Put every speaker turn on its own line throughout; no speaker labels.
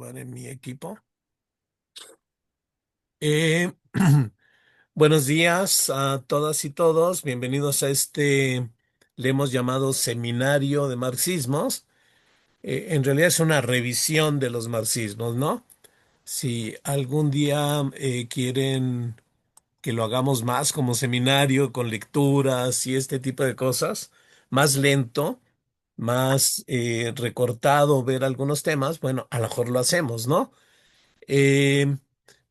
probar en mi equipo. Eh, Buenos días a todas y todos. Bienvenidos a le hemos llamado Seminario de Marxismos. En realidad es una revisión de los marxismos, ¿no? Si algún día quieren que lo hagamos más como seminario, con lecturas y este tipo de cosas, más lento, más recortado, ver algunos temas, bueno, a lo mejor lo hacemos, ¿no? Eh,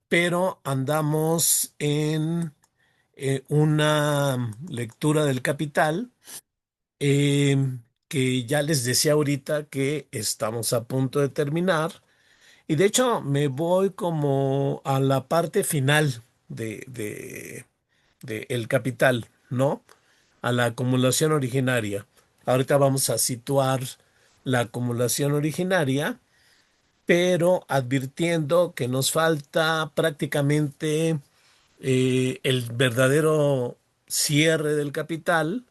pero andamos en una lectura del Capital, eh, que ya les decía ahorita que estamos a punto de terminar, y de hecho me voy como a la parte final de El Capital, ¿no? A la acumulación originaria. Ahorita vamos a situar la acumulación originaria, pero advirtiendo que nos falta prácticamente el verdadero cierre del capital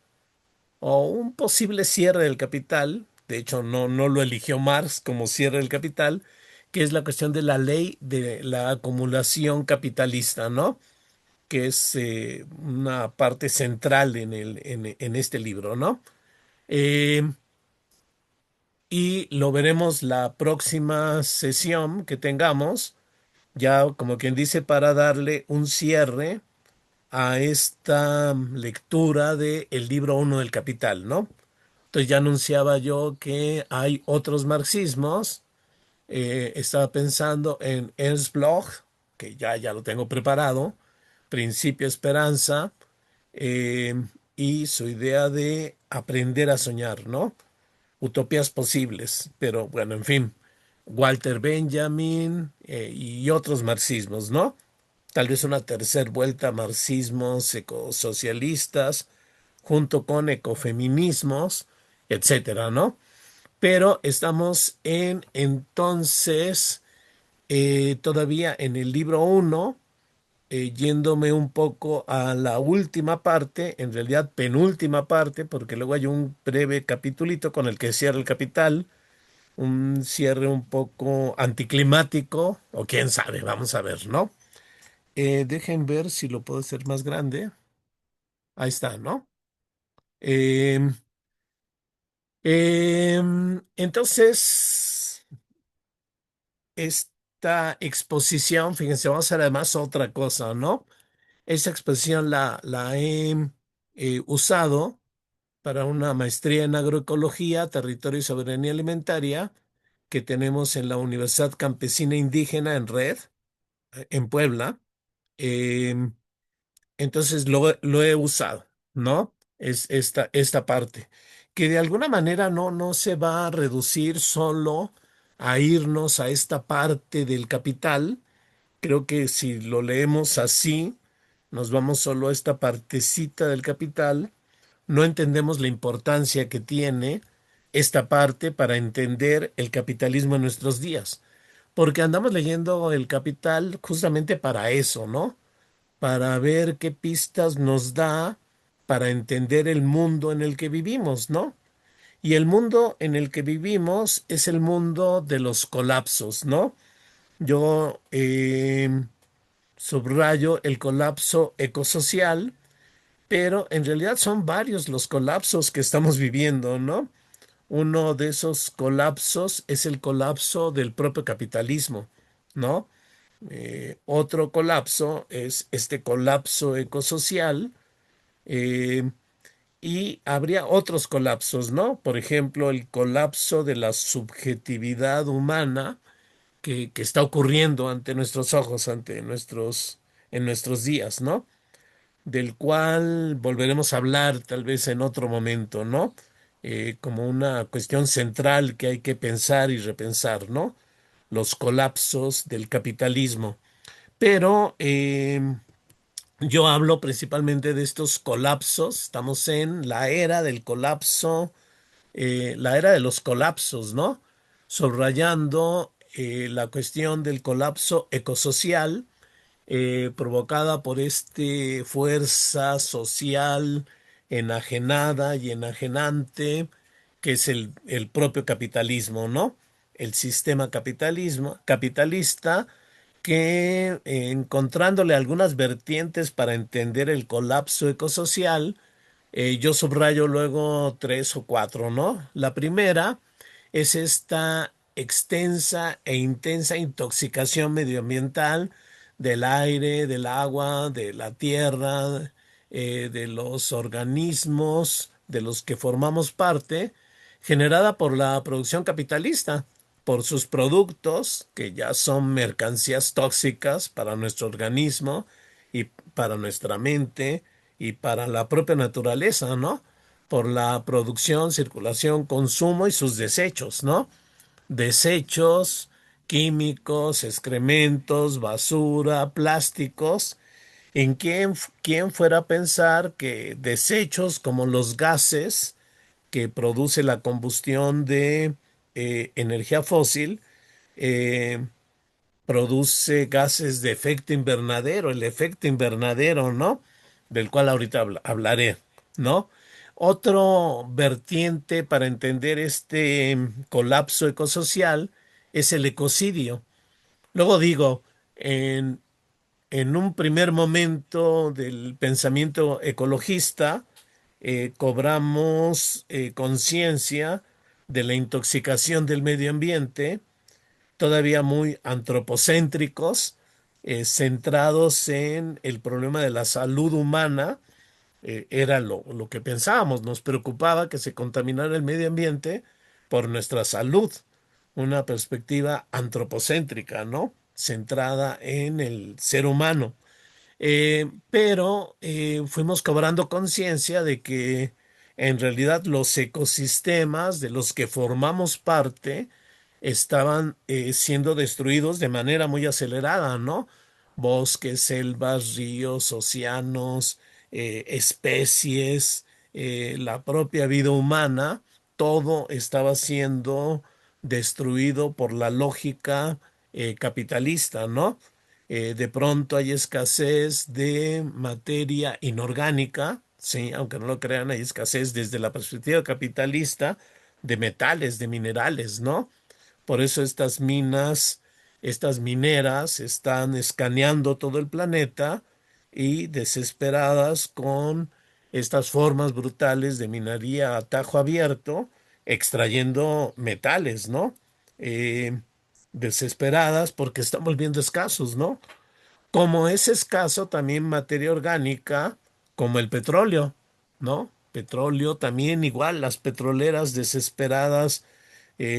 o un posible cierre del capital. De hecho, no lo eligió Marx como cierre del capital, que es la cuestión de la ley de la acumulación capitalista, ¿no? Que es una parte central en este libro, ¿no? Eh, y lo veremos la próxima sesión que tengamos, ya como quien dice, para darle un cierre a esta lectura de el libro uno del Capital, ¿no? Entonces ya anunciaba yo que hay otros marxismos. Estaba pensando en Ernst Bloch, que ya lo tengo preparado, Principio Esperanza, eh, y su idea de aprender a soñar, ¿no? Utopías posibles, pero bueno, en fin, Walter Benjamin, y otros marxismos, ¿no? Tal vez una tercer vuelta a marxismos ecosocialistas, junto con ecofeminismos, etcétera, ¿no? Pero estamos entonces todavía en el libro uno, yéndome un poco a la última parte, en realidad penúltima parte, porque luego hay un breve capitulito con el que cierra el capital, un cierre un poco anticlimático, o quién sabe, vamos a ver, ¿no? Dejen ver si lo puedo hacer más grande. Ahí está, ¿no? Em, entonces, esta exposición, fíjense, vamos a hacer además otra cosa, ¿no? Esta exposición la he usado para una maestría en agroecología, territorio y soberanía alimentaria que tenemos en la Universidad Campesina Indígena en Red, en Puebla. Em, Entonces lo he usado, ¿no? Es esta parte, que de alguna manera no se va a reducir solo a irnos a esta parte del capital. Creo que si lo leemos así, nos vamos solo a esta partecita del capital, no entendemos la importancia que tiene esta parte para entender el capitalismo en nuestros días, porque andamos leyendo el capital justamente para eso, ¿no? Para ver qué pistas nos da para entender el mundo en el que vivimos, ¿no? Y el mundo en el que vivimos es el mundo de los colapsos, ¿no? Yo subrayo el colapso ecosocial, pero en realidad son varios los colapsos que estamos viviendo, ¿no? Uno de esos colapsos es el colapso del propio capitalismo, ¿no? Otro colapso es este colapso ecosocial, eh, y habría otros colapsos, ¿no? Por ejemplo, el colapso de la subjetividad humana que está ocurriendo ante nuestros ojos, en nuestros días, ¿no? Del cual volveremos a hablar tal vez en otro momento, ¿no? Como una cuestión central que hay que pensar y repensar, ¿no? Los colapsos del capitalismo. Pero yo hablo principalmente de estos colapsos. Estamos en la era del colapso, la era de los colapsos, ¿no? Subrayando la cuestión del colapso ecosocial, provocada por este fuerza social enajenada y enajenante que es el propio capitalismo, ¿no? el sistema capitalista, que encontrándole algunas vertientes para entender el colapso ecosocial, yo subrayo luego tres o cuatro, ¿no? La primera es esta extensa e intensa intoxicación medioambiental del aire, del agua, de la tierra, de los organismos de los que formamos parte, generada por la producción capitalista, por sus productos, que ya son mercancías tóxicas para nuestro organismo y para nuestra mente y para la propia naturaleza, ¿no? Por la producción, circulación, consumo y sus desechos, ¿no? Desechos químicos, excrementos, basura, plásticos. ¿Quién fuera a pensar que desechos como los gases que produce la combustión de energía fósil, eh, produce gases de efecto invernadero, el efecto invernadero, ¿no? Del cual ahorita hablaré, ¿no? Otro vertiente para entender este colapso ecosocial es el ecocidio. Luego digo, en, en un primer momento del pensamiento ecologista, cobramos conciencia de la intoxicación del medio ambiente, todavía muy antropocéntricos, centrados en el problema de la salud humana. Era lo que pensábamos, nos preocupaba que se contaminara el medio ambiente por nuestra salud, una perspectiva antropocéntrica, ¿no? Centrada en el ser humano. Pero fuimos cobrando conciencia de que en realidad los ecosistemas de los que formamos parte estaban siendo destruidos de manera muy acelerada, ¿no? Bosques, selvas, ríos, océanos, especies, la propia vida humana, todo estaba siendo destruido por la lógica capitalista, ¿no? De pronto hay escasez de materia inorgánica, sí, aunque no lo crean, hay escasez desde la perspectiva capitalista de metales, de minerales, ¿no? Por eso estas minas, estas mineras están escaneando todo el planeta y desesperadas con estas formas brutales de minería a tajo abierto, extrayendo metales, ¿no? Eh, Desesperadas porque están volviendo escasos, ¿no? Como es escaso también materia orgánica, como el petróleo, ¿no? Petróleo también igual, las petroleras desesperadas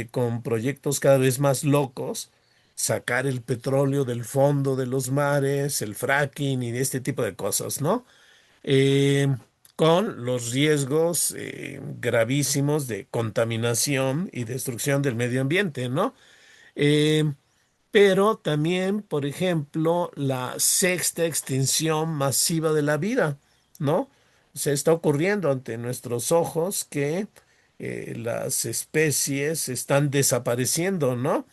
con proyectos cada vez más locos, sacar el petróleo del fondo de los mares, el fracking y de este tipo de cosas, ¿no? Eh, con los riesgos gravísimos de contaminación y destrucción del medio ambiente, ¿no? Eh, pero también, por ejemplo, la sexta extinción masiva de la vida, ¿no? Se está ocurriendo ante nuestros ojos que las especies están desapareciendo, ¿no?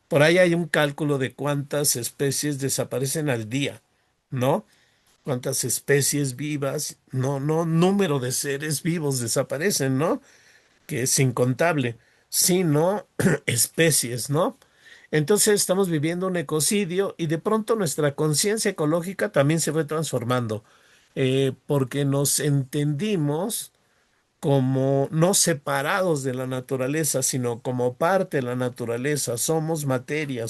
Por ahí hay un cálculo de cuántas especies desaparecen al día, ¿no? Cuántas especies vivas, no número de seres vivos desaparecen, ¿no? Que es incontable, sino especies, ¿no? Entonces estamos viviendo un ecocidio y de pronto nuestra conciencia ecológica también se fue transformando, porque nos entendimos como no separados de la naturaleza, sino como parte de la naturaleza. Somos materia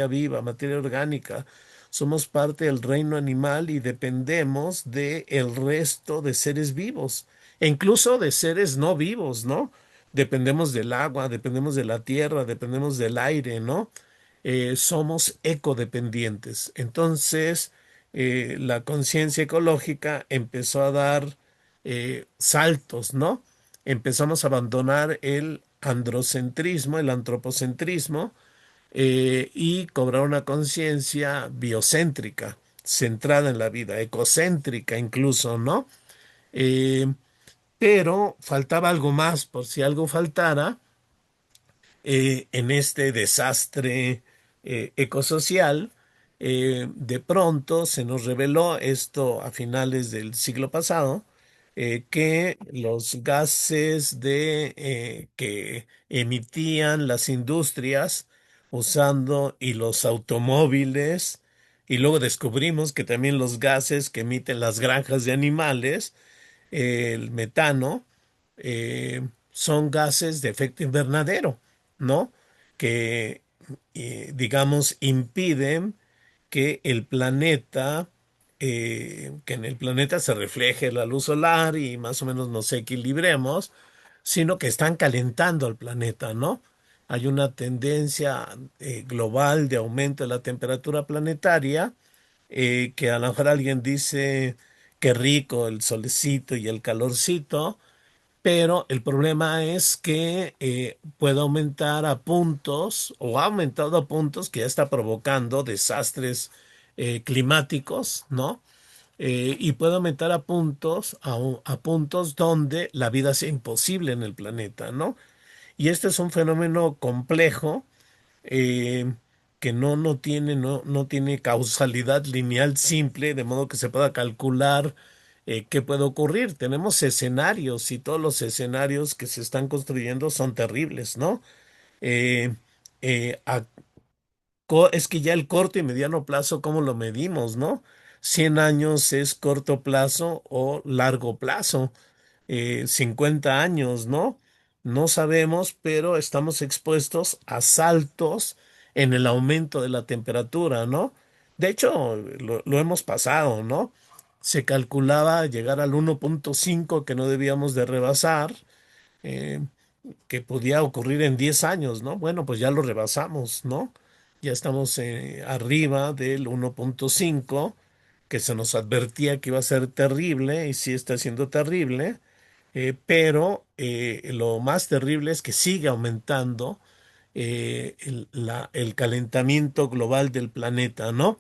viva, materia orgánica. Somos parte del reino animal y dependemos de el resto de seres vivos e incluso de seres no vivos, ¿no? Dependemos del agua, dependemos de la tierra, dependemos del aire, ¿no? Somos ecodependientes. Entonces, la conciencia ecológica empezó a dar saltos, ¿no? Empezamos a abandonar el androcentrismo, el antropocentrismo, y cobrar una conciencia biocéntrica, centrada en la vida, ecocéntrica incluso, ¿no? Eh, pero faltaba algo más, por si algo faltara, en este desastre ecosocial. De pronto se nos reveló esto a finales del siglo pasado, que los gases que emitían las industrias usando y los automóviles, y luego descubrimos que también los gases que emiten las granjas de animales, el metano, son gases de efecto invernadero, ¿no? Que, digamos, impiden que el planeta, que en el planeta se refleje la luz solar y más o menos nos equilibremos, sino que están calentando al planeta, ¿no? Hay una tendencia global de aumento de la temperatura planetaria, que a lo mejor alguien dice que rico el solecito y el calorcito, pero el problema es que puede aumentar a puntos o ha aumentado a puntos que ya está provocando desastres climáticos, ¿no? Y puede aumentar a puntos, a puntos donde la vida sea imposible en el planeta, ¿no? Y este es un fenómeno complejo, eh, que no tiene causalidad lineal simple, de modo que se pueda calcular qué puede ocurrir. Tenemos escenarios y todos los escenarios que se están construyendo son terribles, ¿no? Eh, eh, a- es que ya el corto y mediano plazo, ¿cómo lo medimos, no? 100 años es corto plazo o largo plazo. 50 años, ¿no? No sabemos, pero estamos expuestos a saltos en el aumento de la temperatura, ¿no? De hecho, lo hemos pasado, ¿no? Se calculaba llegar al 1.5 que no debíamos de rebasar, eh, que podía ocurrir en 10 años, ¿no? Bueno, pues ya lo rebasamos, ¿no? Ya estamos arriba del 1.5, que se nos advertía que iba a ser terrible y sí está siendo terrible, pero lo más terrible es que sigue aumentando el calentamiento global del planeta, ¿no?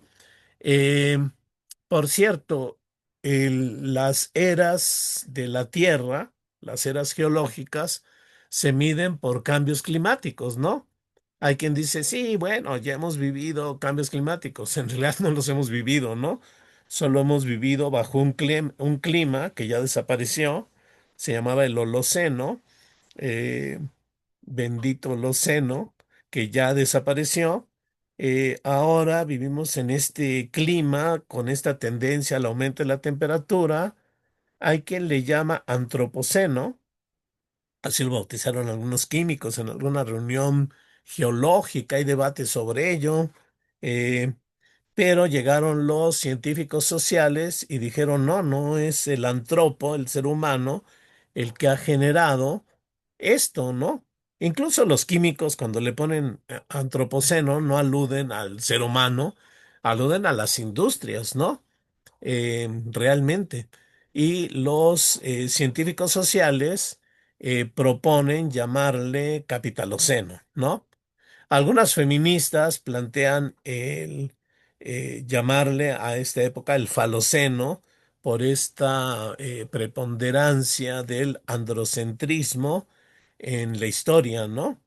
Eh, por cierto, las eras de la Tierra, las eras geológicas, se miden por cambios climáticos, ¿no? Hay quien dice, sí, bueno, ya hemos vivido cambios climáticos. En realidad no los hemos vivido, ¿no? Solo hemos vivido bajo un clima que ya desapareció, se llamaba el Holoceno, eh, bendito Holoceno, que ya desapareció. Ahora vivimos en este clima con esta tendencia al aumento de la temperatura. Hay quien le llama antropoceno, así lo bautizaron algunos químicos en alguna reunión geológica, hay debate sobre ello. Eh, pero llegaron los científicos sociales y dijeron, no, no es el antropo, el ser humano, el que ha generado esto, ¿no? Incluso los químicos, cuando le ponen antropoceno, no aluden al ser humano, aluden a las industrias, ¿no? Realmente. Y los científicos sociales proponen llamarle capitaloceno, ¿no? Algunas feministas plantean llamarle a esta época el Faloceno por esta preponderancia del androcentrismo en la historia, ¿no?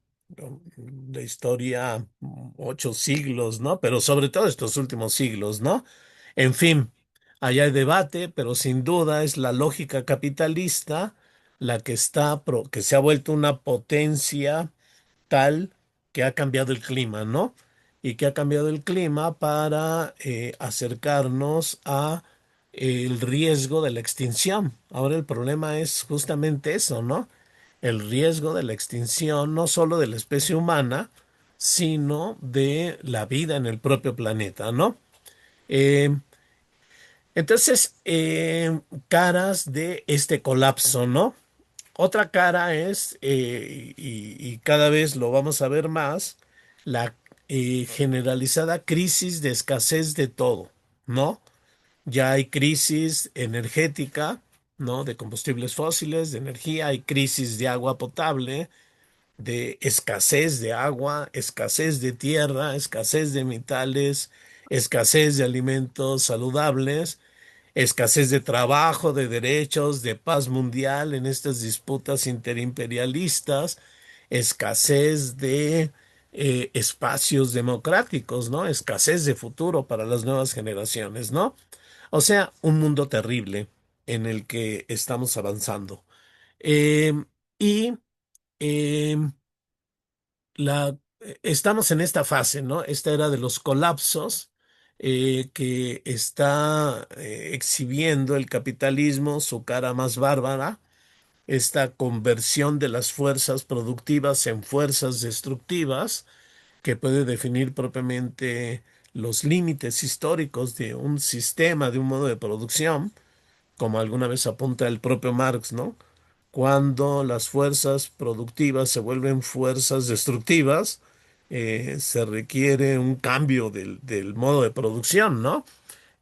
La historia, 8 siglos, ¿no? Pero sobre todo estos últimos siglos, ¿no? En fin, allá hay debate, pero sin duda es la lógica capitalista la que que se ha vuelto una potencia tal que ha cambiado el clima, ¿no? Y que ha cambiado el clima para acercarnos a el riesgo de la extinción. Ahora el problema es justamente eso, ¿no? El riesgo de la extinción no solo de la especie humana, sino de la vida en el propio planeta, ¿no? Eh, entonces, caras de este colapso, ¿no? Otra cara es, y cada vez lo vamos a ver más, la generalizada crisis de escasez de todo, ¿no? Ya hay crisis energética, ¿no? De combustibles fósiles, de energía, hay crisis de agua potable, de escasez de agua, escasez de tierra, escasez de metales, escasez de alimentos saludables, escasez de trabajo, de derechos, de paz mundial en estas disputas interimperialistas, escasez de espacios democráticos, ¿no? Escasez de futuro para las nuevas generaciones, ¿no? O sea, un mundo terrible. en el que estamos avanzando. Eh, y eh, estamos en esta fase, ¿no? Esta era de los colapsos que está exhibiendo el capitalismo, su cara más bárbara, esta conversión de las fuerzas productivas en fuerzas destructivas, que puede definir propiamente los límites históricos de un sistema, de un modo de producción, como alguna vez apunta el propio Marx, ¿no? Cuando las fuerzas productivas se vuelven fuerzas destructivas, se requiere un cambio del modo de producción, ¿no?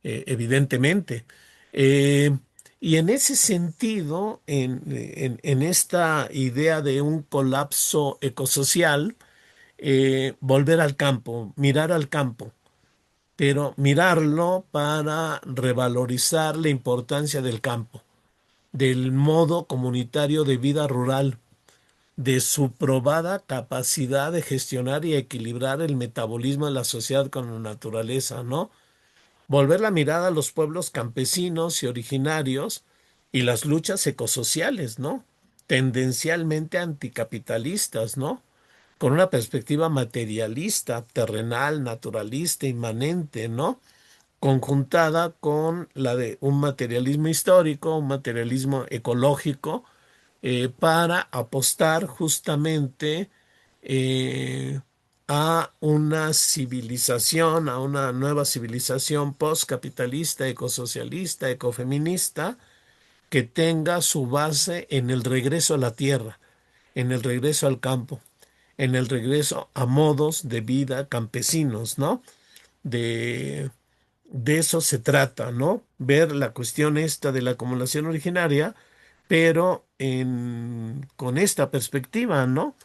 Evidentemente. Eh, y en ese sentido, en esta idea de un colapso ecosocial, volver al campo, mirar al campo, pero mirarlo para revalorizar la importancia del campo, del modo comunitario de vida rural, de su probada capacidad de gestionar y equilibrar el metabolismo de la sociedad con la naturaleza, ¿no? Volver la mirada a los pueblos campesinos y originarios y las luchas ecosociales, ¿no? Tendencialmente anticapitalistas, ¿no? Con una perspectiva materialista, terrenal, naturalista, inmanente, ¿no? Conjuntada con la de un materialismo histórico, un materialismo ecológico, para apostar justamente eh, a una civilización, a una nueva civilización postcapitalista, ecosocialista, ecofeminista, que tenga su base en el regreso a la tierra, en el regreso al campo, en el regreso a modos de vida campesinos, ¿no? De, de eso se trata, ¿no? Ver la cuestión esta de la acumulación originaria, pero con esta perspectiva, ¿no?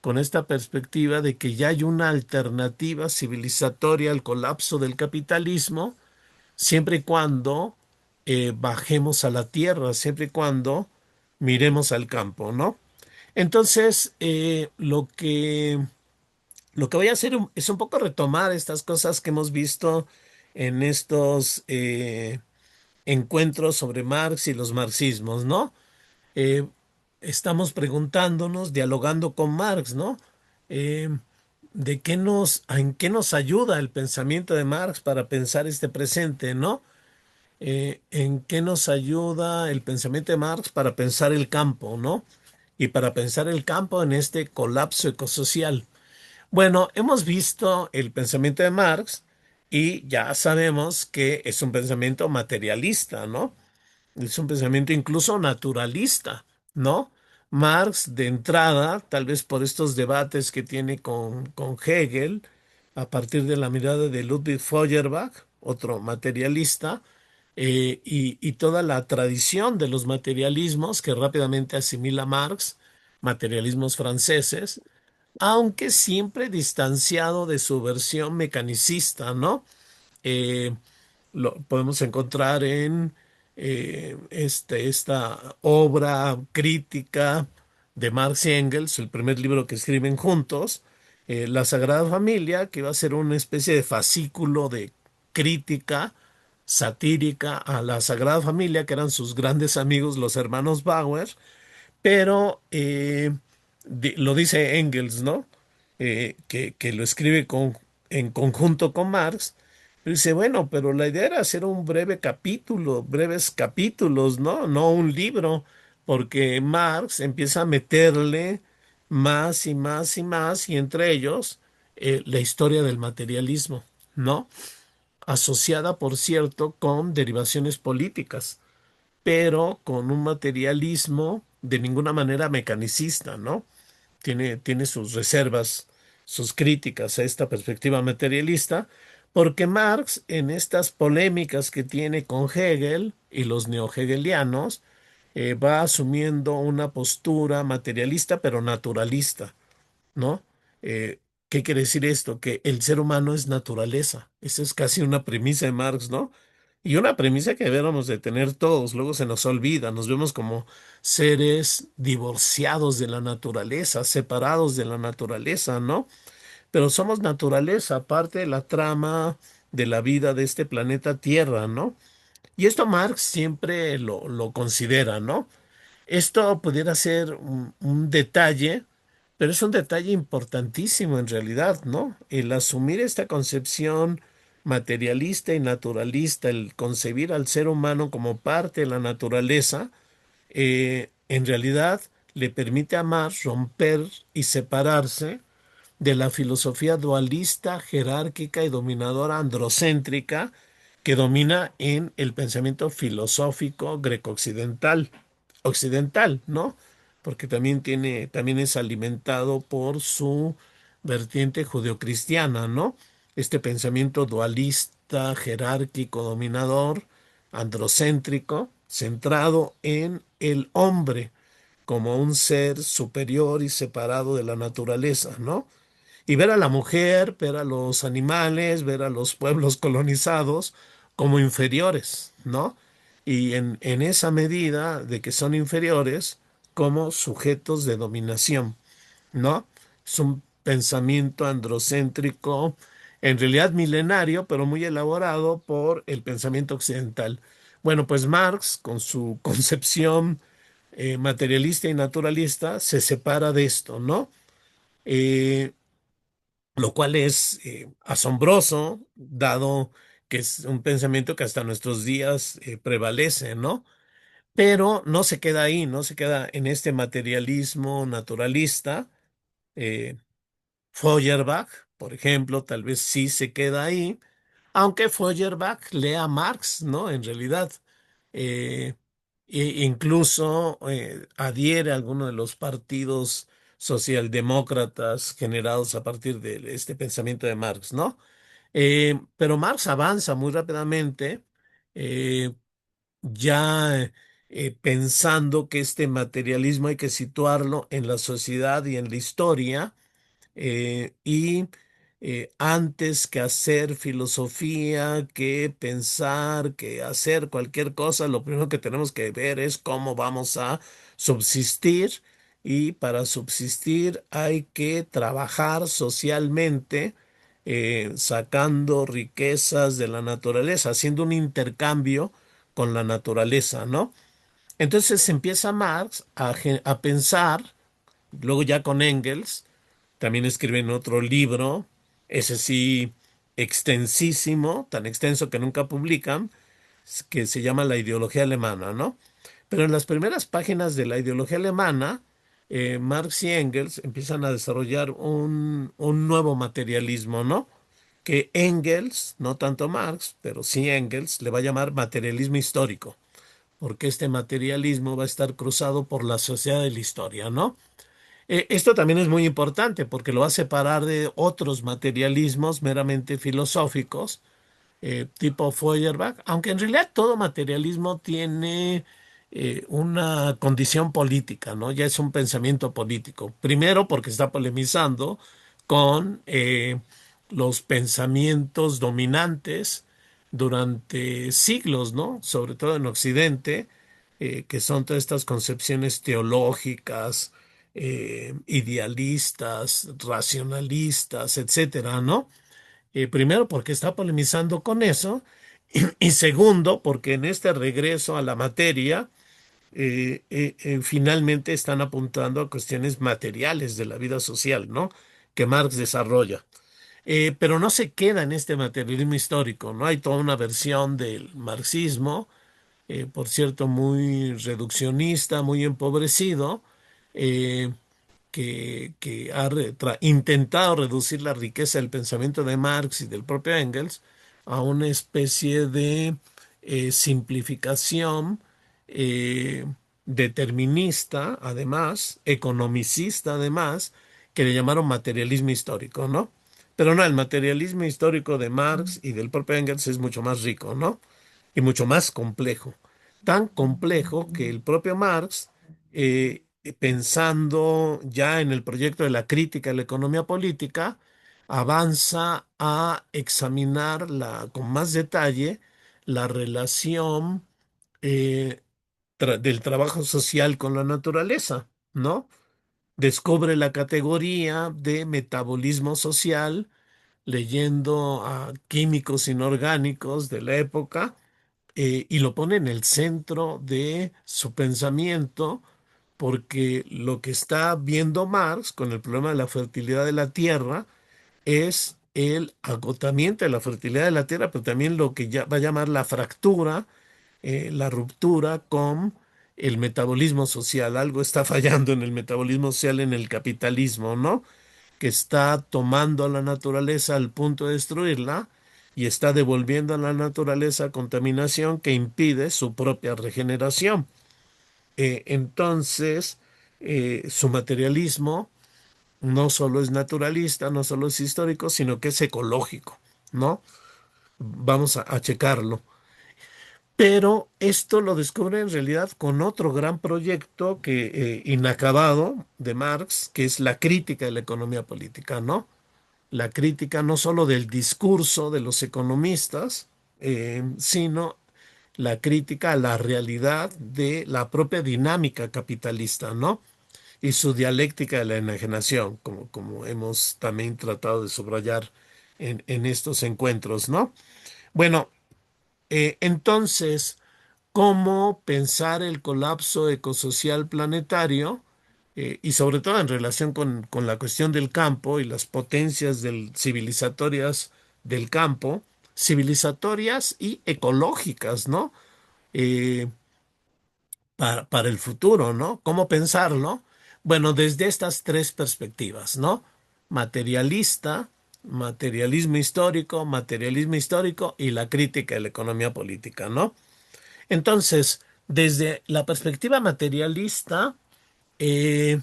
Con esta perspectiva de que ya hay una alternativa civilizatoria al colapso del capitalismo, siempre y cuando bajemos a la tierra, siempre y cuando miremos al campo, ¿no? Entonces, lo que voy a hacer es un poco retomar estas cosas que hemos visto en estos encuentros sobre Marx y los marxismos, ¿no? Eh, Estamos preguntándonos, dialogando con Marx, ¿no? Eh, ¿En qué nos ayuda el pensamiento de Marx para pensar este presente, ¿no? ¿En qué nos ayuda el pensamiento de Marx para pensar el campo, ¿no? Y para pensar el campo en este colapso ecosocial. Bueno, hemos visto el pensamiento de Marx y ya sabemos que es un pensamiento materialista, ¿no? Es un pensamiento incluso naturalista, ¿no? Marx, de entrada, tal vez por estos debates que tiene con Hegel, a partir de la mirada de Ludwig Feuerbach, otro materialista, y toda la tradición de los materialismos que rápidamente asimila Marx, materialismos franceses, aunque siempre distanciado de su versión mecanicista, ¿no? Eh, lo podemos encontrar en esta obra crítica de Marx y Engels, el primer libro que escriben juntos, La Sagrada Familia, que va a ser una especie de fascículo de crítica satírica a la Sagrada Familia, que eran sus grandes amigos, los hermanos Bauer, pero lo dice Engels, ¿no? Que lo escribe en conjunto con Marx. Dice, bueno, pero la idea era hacer un breve capítulo, breves capítulos, ¿no? No un libro, porque Marx empieza a meterle más y más y más, y entre ellos la historia del materialismo, ¿no? Asociada, por cierto, con derivaciones políticas, pero con un materialismo de ninguna manera mecanicista, ¿no? Tiene sus reservas, sus críticas a esta perspectiva materialista, porque Marx, en estas polémicas que tiene con Hegel y los neohegelianos, va asumiendo una postura materialista pero naturalista, ¿no? ¿Qué quiere decir esto? Que el ser humano es naturaleza. Esa es casi una premisa de Marx, ¿no? Y una premisa que deberíamos de tener todos, luego se nos olvida, nos vemos como seres divorciados de la naturaleza, separados de la naturaleza, ¿no? Pero somos naturaleza, parte de la trama de la vida de este planeta Tierra, ¿no? Y esto Marx siempre lo considera, ¿no? Esto pudiera ser un detalle, pero es un detalle importantísimo en realidad, ¿no? El asumir esta concepción materialista y naturalista, el concebir al ser humano como parte de la naturaleza, en realidad le permite a Marx romper y separarse de la filosofía dualista, jerárquica y dominadora androcéntrica que domina en el pensamiento filosófico occidental, ¿no? Porque también es alimentado por su vertiente judeocristiana, ¿no? Este pensamiento dualista, jerárquico, dominador, androcéntrico, centrado en el hombre como un ser superior y separado de la naturaleza, ¿no? Y ver a la mujer, ver a los animales, ver a los pueblos colonizados como inferiores, ¿no? Y en esa medida de que son inferiores, como sujetos de dominación, ¿no? Es un pensamiento androcéntrico, en realidad milenario, pero muy elaborado por el pensamiento occidental. Bueno, pues Marx, con su concepción materialista y naturalista, se separa de esto, ¿no? Eh, lo cual es asombroso, dado que es un pensamiento que hasta nuestros días prevalece, ¿no? Pero no se queda ahí, no se queda en este materialismo naturalista. eh, Feuerbach, por ejemplo, tal vez sí se queda ahí, aunque Feuerbach lea Marx, ¿no? En realidad, eh, incluso adhiere a alguno de los partidos socialdemócratas generados a partir de este pensamiento de Marx, ¿no? Pero Marx avanza muy rápidamente, eh, ya pensando que este materialismo hay que situarlo en la sociedad y en la historia y antes que hacer filosofía, que pensar, que hacer cualquier cosa, lo primero que tenemos que ver es cómo vamos a subsistir y para subsistir hay que trabajar socialmente, sacando riquezas de la naturaleza, haciendo un intercambio con la naturaleza, ¿no? Entonces empieza Marx a pensar, luego ya con Engels, también escriben otro libro, ese sí, extensísimo, tan extenso que nunca publican, que se llama La ideología alemana, ¿no? Pero en las primeras páginas de la ideología alemana, Marx y Engels empiezan a desarrollar un nuevo materialismo, ¿no? Que Engels, no tanto Marx, pero sí Engels, le va a llamar materialismo histórico, porque este materialismo va a estar cruzado por la sociedad de la historia, ¿no? Esto también es muy importante porque lo va a separar de otros materialismos meramente filosóficos, tipo Feuerbach, aunque en realidad todo materialismo tiene una condición política, ¿no? Ya es un pensamiento político. Primero porque está polemizando con los pensamientos dominantes durante siglos, ¿no? Sobre todo en Occidente, que son todas estas concepciones teológicas, idealistas, racionalistas, etcétera, ¿no? Primero porque está polemizando con eso y segundo porque en este regreso a la materia finalmente están apuntando a cuestiones materiales de la vida social, ¿no? Que Marx desarrolla. Pero no se queda en este materialismo histórico, ¿no? Hay toda una versión del marxismo, por cierto, muy reduccionista, muy empobrecido, eh, que ha intentado reducir la riqueza del pensamiento de Marx y del propio Engels a una especie de simplificación eh, determinista, además, economicista, además, que le llamaron materialismo histórico, ¿no? Pero no, el materialismo histórico de Marx y del propio Engels es mucho más rico, ¿no? Y mucho más complejo. Tan complejo que el propio Marx pensando ya en el proyecto de la crítica de la economía política, avanza a examinar con más detalle la relación eh, del trabajo social con la naturaleza, ¿no? Descubre la categoría de metabolismo social leyendo a químicos inorgánicos de la época y lo pone en el centro de su pensamiento, porque lo que está viendo Marx con el problema de la fertilidad de la tierra es el agotamiento de la fertilidad de la tierra, pero también lo que ya va a llamar la fractura, la ruptura con el metabolismo social. Algo está fallando en el metabolismo social en el capitalismo, ¿no? Que está tomando a la naturaleza al punto de destruirla y está devolviendo a la naturaleza contaminación que impide su propia regeneración. Entonces, su materialismo no solo es naturalista, no solo es histórico, sino que es ecológico, ¿no? Vamos a checarlo. Pero esto lo descubre en realidad con otro gran proyecto que, inacabado de Marx, que es la crítica de la economía política, ¿no? La crítica no solo del discurso de los economistas, sino la crítica a la realidad de la propia dinámica capitalista, ¿no? Y su dialéctica de la enajenación, como hemos también tratado de subrayar en estos encuentros, ¿no? Bueno, entonces, ¿cómo pensar el colapso ecosocial planetario? Y sobre todo en relación con la cuestión del campo y las potencias civilizatorias del campo, civilizatorias y ecológicas, ¿no? Eh, para el futuro, ¿no? ¿Cómo pensarlo? Bueno, desde estas tres perspectivas, ¿no? Materialista, materialismo histórico y la crítica de la economía política, ¿no? Entonces, desde la perspectiva materialista, eh,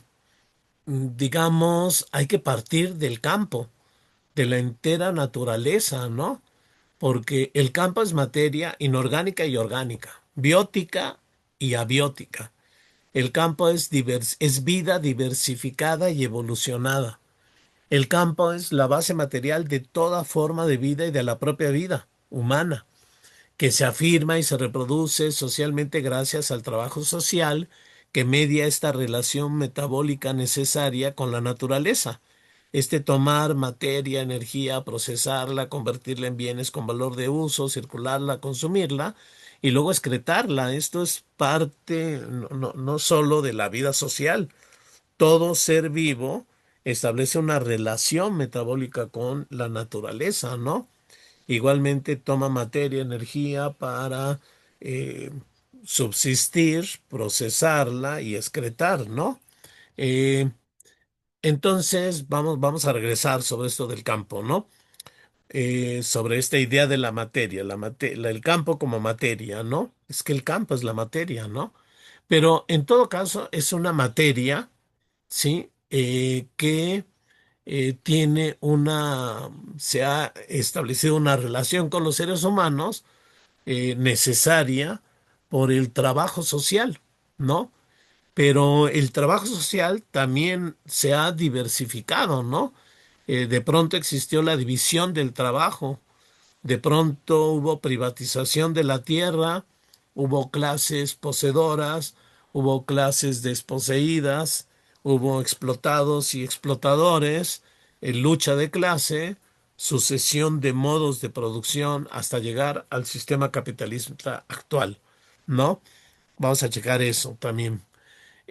digamos, hay que partir del campo, de la entera naturaleza, ¿no? Porque el campo es materia inorgánica y orgánica, biótica y abiótica. El campo es vida diversificada y evolucionada. El campo es la base material de toda forma de vida y de la propia vida humana, que se afirma y se reproduce socialmente gracias al trabajo social que media esta relación metabólica necesaria con la naturaleza. Este tomar materia, energía, procesarla, convertirla en bienes con valor de uso, circularla, consumirla y luego excretarla. Esto es parte no solo de la vida social. Todo ser vivo establece una relación metabólica con la naturaleza, ¿no? Igualmente toma materia, energía para eh, subsistir, procesarla y excretar, ¿no? Eh, entonces, vamos a regresar sobre esto del campo, ¿no? Sobre esta idea de la materia, el campo como materia, ¿no? Es que el campo es la materia, ¿no? Pero en todo caso es una materia, ¿sí? Que se ha establecido una relación con los seres humanos necesaria por el trabajo social, ¿no? Pero el trabajo social también se ha diversificado, ¿no? De pronto existió la división del trabajo, de pronto hubo privatización de la tierra, hubo clases poseedoras, hubo clases desposeídas, hubo explotados y explotadores, lucha de clase, sucesión de modos de producción hasta llegar al sistema capitalista actual, ¿no? Vamos a checar eso también.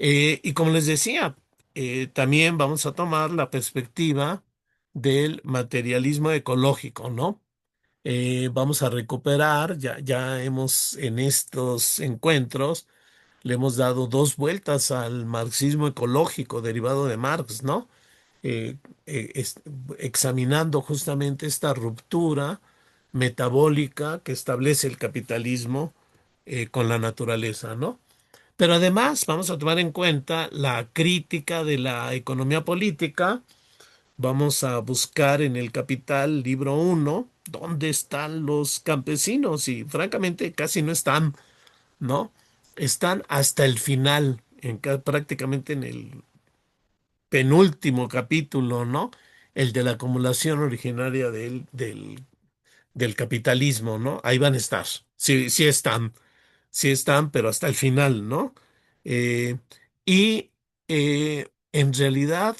Y como les decía, también vamos a tomar la perspectiva del materialismo ecológico, ¿no? Vamos a recuperar, ya hemos en estos encuentros, le hemos dado dos vueltas al marxismo ecológico derivado de Marx, ¿no? Eh, eh, es- Examinando justamente esta ruptura metabólica que establece el capitalismo con la naturaleza, ¿no? Pero además vamos a tomar en cuenta la crítica de la economía política. Vamos a buscar en el Capital, libro uno, dónde están los campesinos y francamente casi no están, ¿no? Están hasta el final, prácticamente en el penúltimo capítulo, ¿no? El de la acumulación originaria del capitalismo, ¿no? Ahí van a estar. Sí, sí están, pero hasta el final, ¿no? Eh, y en realidad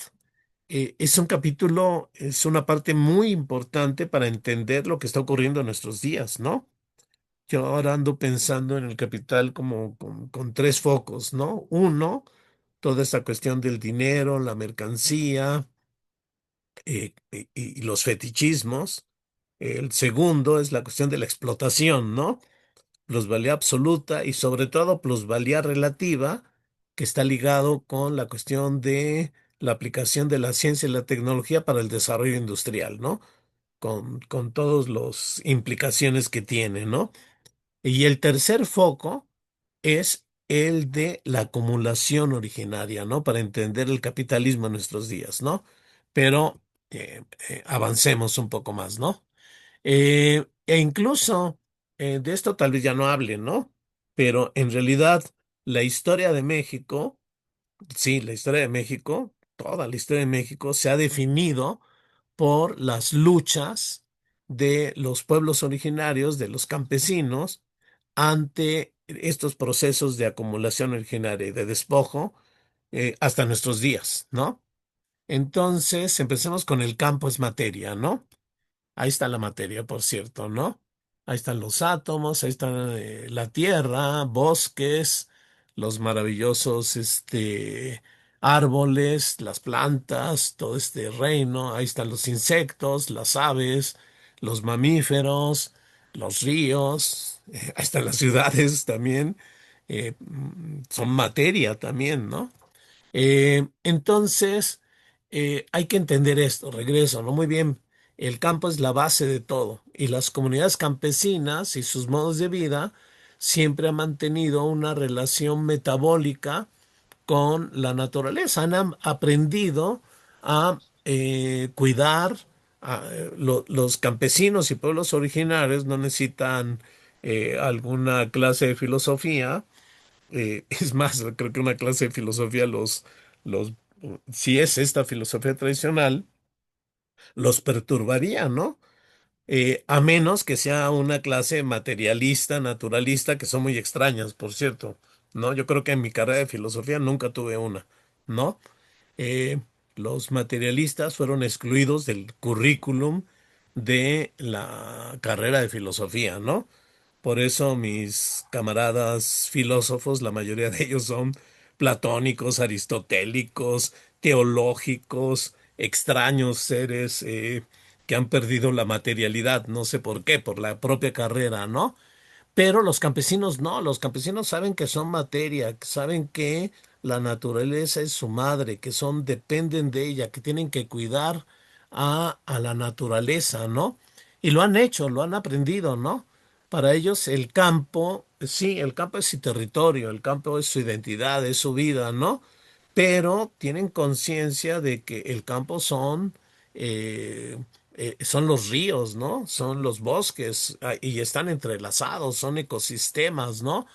es un capítulo, es una parte muy importante para entender lo que está ocurriendo en nuestros días, ¿no? Yo ahora ando pensando en el capital como con tres focos, ¿no? Uno, toda esta cuestión del dinero, la mercancía y los fetichismos. El segundo es la cuestión de la explotación, ¿no? Plusvalía absoluta y sobre todo plusvalía relativa, que está ligado con la cuestión de la aplicación de la ciencia y la tecnología para el desarrollo industrial, ¿no? Con todas las implicaciones que tiene, ¿no? Y el tercer foco es el de la acumulación originaria, ¿no? Para entender el capitalismo en nuestros días, ¿no? Pero avancemos un poco más, ¿no? E incluso de esto tal vez ya no hable, ¿no? Pero en realidad la historia de México, sí, la historia de México, toda la historia de México se ha definido por las luchas de los pueblos originarios, de los campesinos, ante estos procesos de acumulación originaria y de despojo hasta nuestros días, ¿no? Entonces, empecemos con el campo es materia, ¿no? Ahí está la materia, por cierto, ¿no? Ahí están los átomos, ahí está la tierra, bosques, los maravillosos árboles, las plantas, todo este reino. Ahí están los insectos, las aves, los mamíferos, los ríos. Ahí están las ciudades también. Son materia también, ¿no? Entonces, hay que entender esto, regreso, ¿no? Muy bien, el campo es la base de todo y las comunidades campesinas y sus modos de vida siempre han mantenido una relación metabólica con la naturaleza, aprendido a cuidar, los campesinos y pueblos originarios no necesitan alguna clase de filosofía es más, creo que una clase de filosofía los, si es esta filosofía tradicional, los perturbaría, ¿no? A menos que sea una clase materialista, naturalista, que son muy extrañas, por cierto, ¿no? Yo creo que en mi carrera de filosofía nunca tuve una, ¿no? Eh, los materialistas fueron excluidos del currículum de la carrera de filosofía, ¿no? Por eso mis camaradas filósofos, la mayoría de ellos son platónicos, aristotélicos, teológicos, extraños seres que han perdido la materialidad, no sé por qué, por la propia carrera, ¿no? Pero los campesinos no, los campesinos saben que son materia, que saben que la naturaleza es su madre, que son, dependen de ella, que tienen que cuidar a la naturaleza, ¿no? Y lo han hecho, lo han aprendido, ¿no? Para ellos el campo, sí, el campo es su territorio, el campo es su identidad, es su vida, ¿no? Pero tienen conciencia de que el campo eh, son los ríos, ¿no? Son los bosques y están entrelazados, son ecosistemas, ¿no?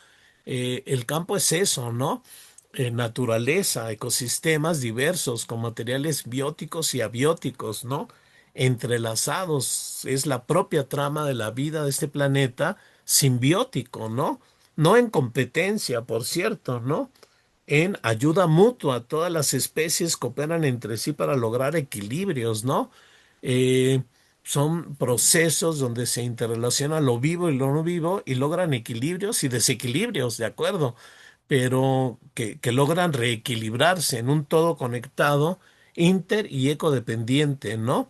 El campo es eso, ¿no? Naturaleza, ecosistemas diversos con materiales bióticos y abióticos, ¿no? Entrelazados, es la propia trama de la vida de este planeta simbiótico, ¿no? No en competencia, por cierto, ¿no? En ayuda mutua. Todas las especies cooperan entre sí para lograr equilibrios, ¿no? Eh, son procesos donde se interrelaciona lo vivo y lo no vivo y logran equilibrios y desequilibrios, ¿de acuerdo? Pero que logran reequilibrarse en un todo conectado, inter y ecodependiente, ¿no?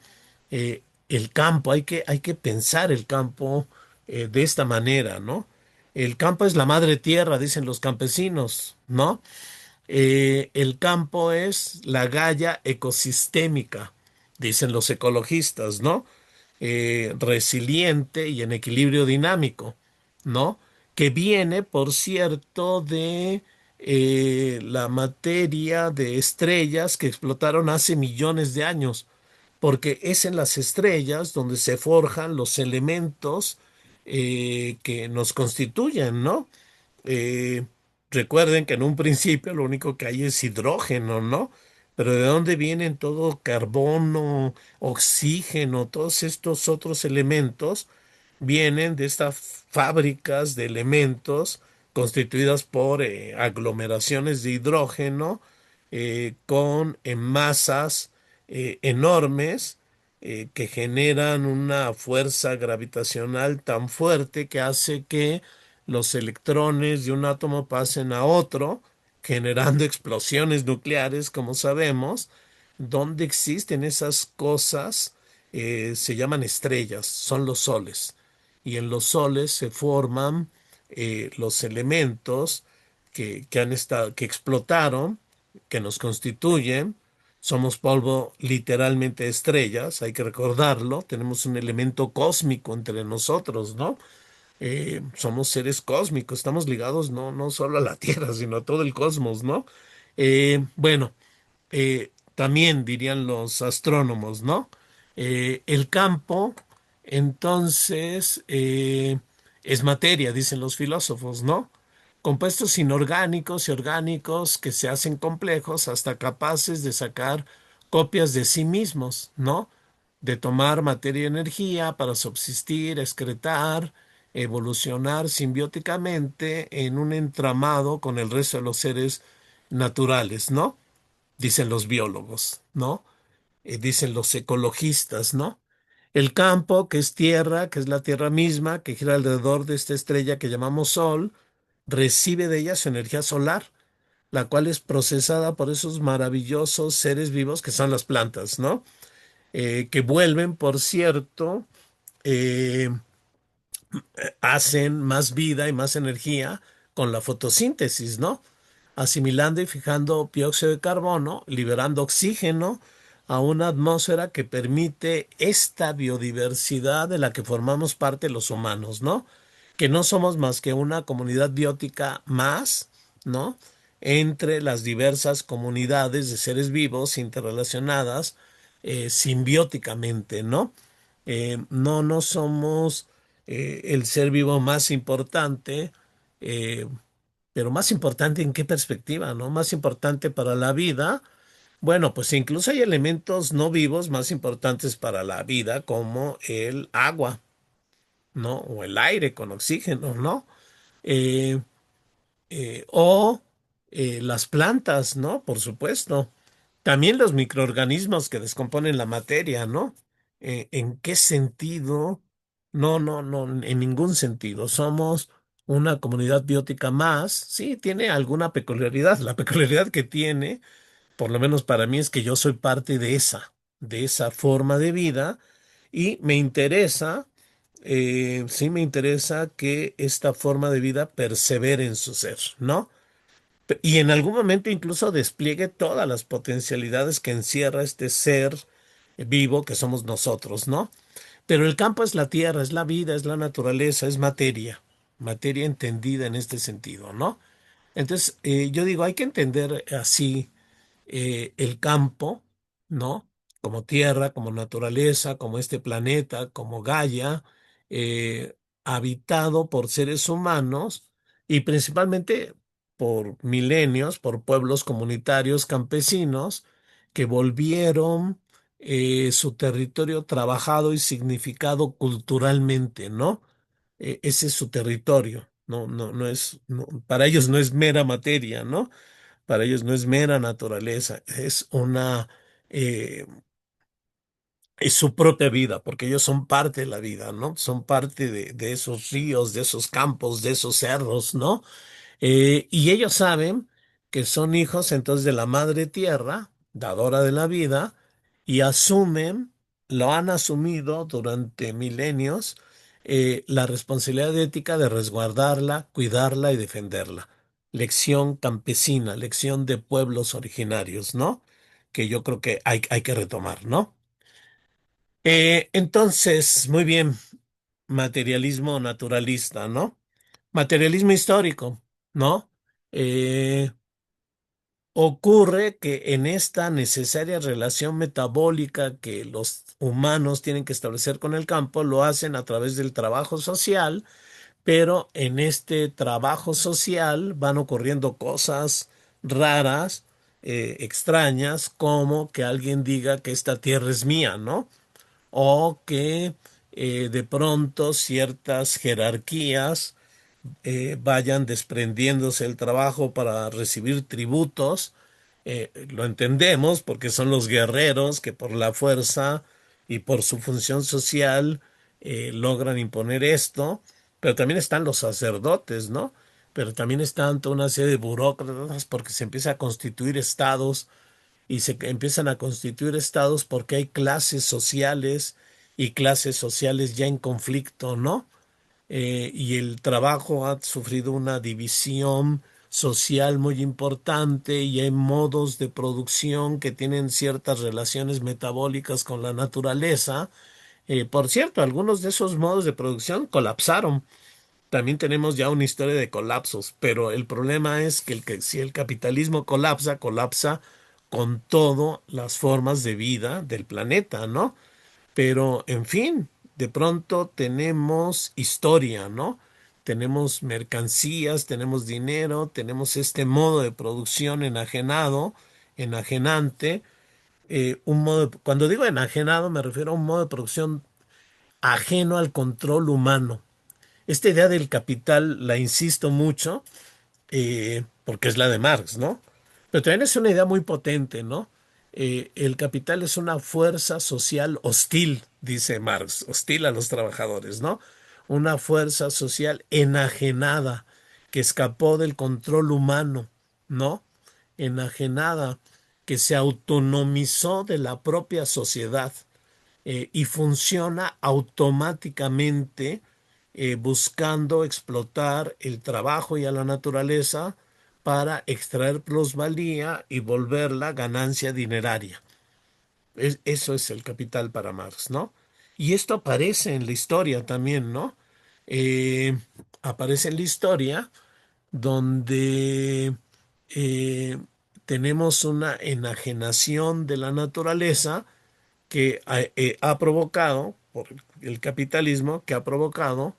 El campo, hay que pensar el campo de esta manera, ¿no? El campo es la madre tierra, dicen los campesinos, ¿no? El campo es la Gaia ecosistémica, dicen los ecologistas, ¿no? Resiliente y en equilibrio dinámico, ¿no? Que viene, por cierto, de la materia de estrellas que explotaron hace millones de años, porque es en las estrellas donde se forjan los elementos que nos constituyen, ¿no? Eh, recuerden que en un principio lo único que hay es hidrógeno, ¿no? Pero ¿de dónde vienen todo carbono, oxígeno, todos estos otros elementos? Vienen de estas fábricas de elementos constituidas por aglomeraciones de hidrógeno con masas enormes que generan una fuerza gravitacional tan fuerte que hace que los electrones de un átomo pasen a otro, generando explosiones nucleares, como sabemos. ¿Dónde existen esas cosas? Se llaman estrellas, son los soles. Y en los soles se forman los elementos que han estado, que explotaron, que nos constituyen. Somos polvo literalmente de estrellas, hay que recordarlo. Tenemos un elemento cósmico entre nosotros, ¿no? Somos seres cósmicos, estamos ligados no solo a la Tierra, sino a todo el cosmos, ¿no? Bueno, también dirían los astrónomos, ¿no? El campo, entonces, es materia, dicen los filósofos, ¿no? Compuestos inorgánicos y orgánicos que se hacen complejos hasta capaces de sacar copias de sí mismos, ¿no? De tomar materia y energía para subsistir, excretar, evolucionar simbióticamente en un entramado con el resto de los seres naturales, ¿no? Dicen los biólogos, ¿no? Dicen los ecologistas, ¿no? El campo, que es tierra, que es la tierra misma, que gira alrededor de esta estrella que llamamos Sol, recibe de ella su energía solar, la cual es procesada por esos maravillosos seres vivos que son las plantas, ¿no? Que vuelven, por cierto, eh, hacen más vida y más energía con la fotosíntesis, ¿no? Asimilando y fijando dióxido de carbono, liberando oxígeno a una atmósfera que permite esta biodiversidad de la que formamos parte los humanos, ¿no? Que no somos más que una comunidad biótica más, ¿no? Entre las diversas comunidades de seres vivos interrelacionadas simbióticamente, ¿no? No somos el ser vivo más importante, eh, pero más importante en qué perspectiva, ¿no? Más importante para la vida. Bueno, pues incluso hay elementos no vivos más importantes para la vida, como el agua, ¿no? O el aire con oxígeno, ¿no? Eh, o las plantas, ¿no? Por supuesto. También los microorganismos que descomponen la materia, ¿no? ¿En qué sentido? No, en ningún sentido. Somos una comunidad biótica más. Sí, tiene alguna peculiaridad. La peculiaridad que tiene, por lo menos para mí, es que yo soy parte de esa forma de vida y me interesa, sí me interesa que esta forma de vida persevere en su ser, ¿no? Y en algún momento incluso despliegue todas las potencialidades que encierra este ser vivo que somos nosotros, ¿no? Pero el campo es la tierra, es la vida, es la naturaleza, es materia, materia entendida en este sentido, ¿no? Entonces, yo digo, hay que entender así el campo, ¿no? Como tierra, como naturaleza, como este planeta, como Gaia, habitado por seres humanos y principalmente por milenios, por pueblos comunitarios campesinos que volvieron su territorio trabajado y significado culturalmente, ¿no? Ese es su territorio, no es, para ellos no es mera materia, ¿no? Para ellos no es mera naturaleza, eh, es su propia vida, porque ellos son parte de la vida, ¿no? Son parte de esos ríos, de esos campos, de esos cerros, ¿no? Y ellos saben que son hijos entonces de la madre tierra, dadora de la vida, y asumen, lo han asumido durante milenios, la responsabilidad ética de resguardarla, cuidarla y defenderla. Lección campesina, lección de pueblos originarios, ¿no? Que yo creo que hay que retomar, ¿no? Entonces, muy bien, materialismo naturalista, ¿no? Materialismo histórico, ¿no? Eh, Ocurre que en esta necesaria relación metabólica que los humanos tienen que establecer con el campo, lo hacen a través del trabajo social, pero en este trabajo social van ocurriendo cosas raras, extrañas, como que alguien diga que esta tierra es mía, ¿no? O que de pronto ciertas jerarquías vayan desprendiéndose el trabajo para recibir tributos. Lo entendemos porque son los guerreros que por la fuerza y por su función social logran imponer esto, pero también están los sacerdotes, ¿no? Pero también están toda una serie de burócratas porque se empieza a constituir estados y se empiezan a constituir estados porque hay clases sociales y clases sociales ya en conflicto, ¿no? Y el trabajo ha sufrido una división social muy importante y hay modos de producción que tienen ciertas relaciones metabólicas con la naturaleza. Por cierto, algunos de esos modos de producción colapsaron. También tenemos ya una historia de colapsos, pero el problema es que si el capitalismo colapsa, colapsa con todas las formas de vida del planeta, ¿no? Pero, en fin, de pronto tenemos historia, ¿no? Tenemos mercancías, tenemos dinero, tenemos este modo de producción enajenado, enajenante, cuando digo enajenado me refiero a un modo de producción ajeno al control humano. Esta idea del capital la insisto mucho porque es la de Marx, ¿no? Pero también es una idea muy potente, ¿no? El capital es una fuerza social hostil, dice Marx, hostil a los trabajadores, ¿no? Una fuerza social enajenada que escapó del control humano, ¿no? Enajenada, que se autonomizó de la propia sociedad y funciona automáticamente buscando explotar el trabajo y a la naturaleza para extraer plusvalía y volverla ganancia dineraria. Eso es el capital para Marx, ¿no? Y esto aparece en la historia también, ¿no? Eh, Aparece en la historia donde eh, tenemos una enajenación de la naturaleza que ha provocado, por el capitalismo, que ha provocado,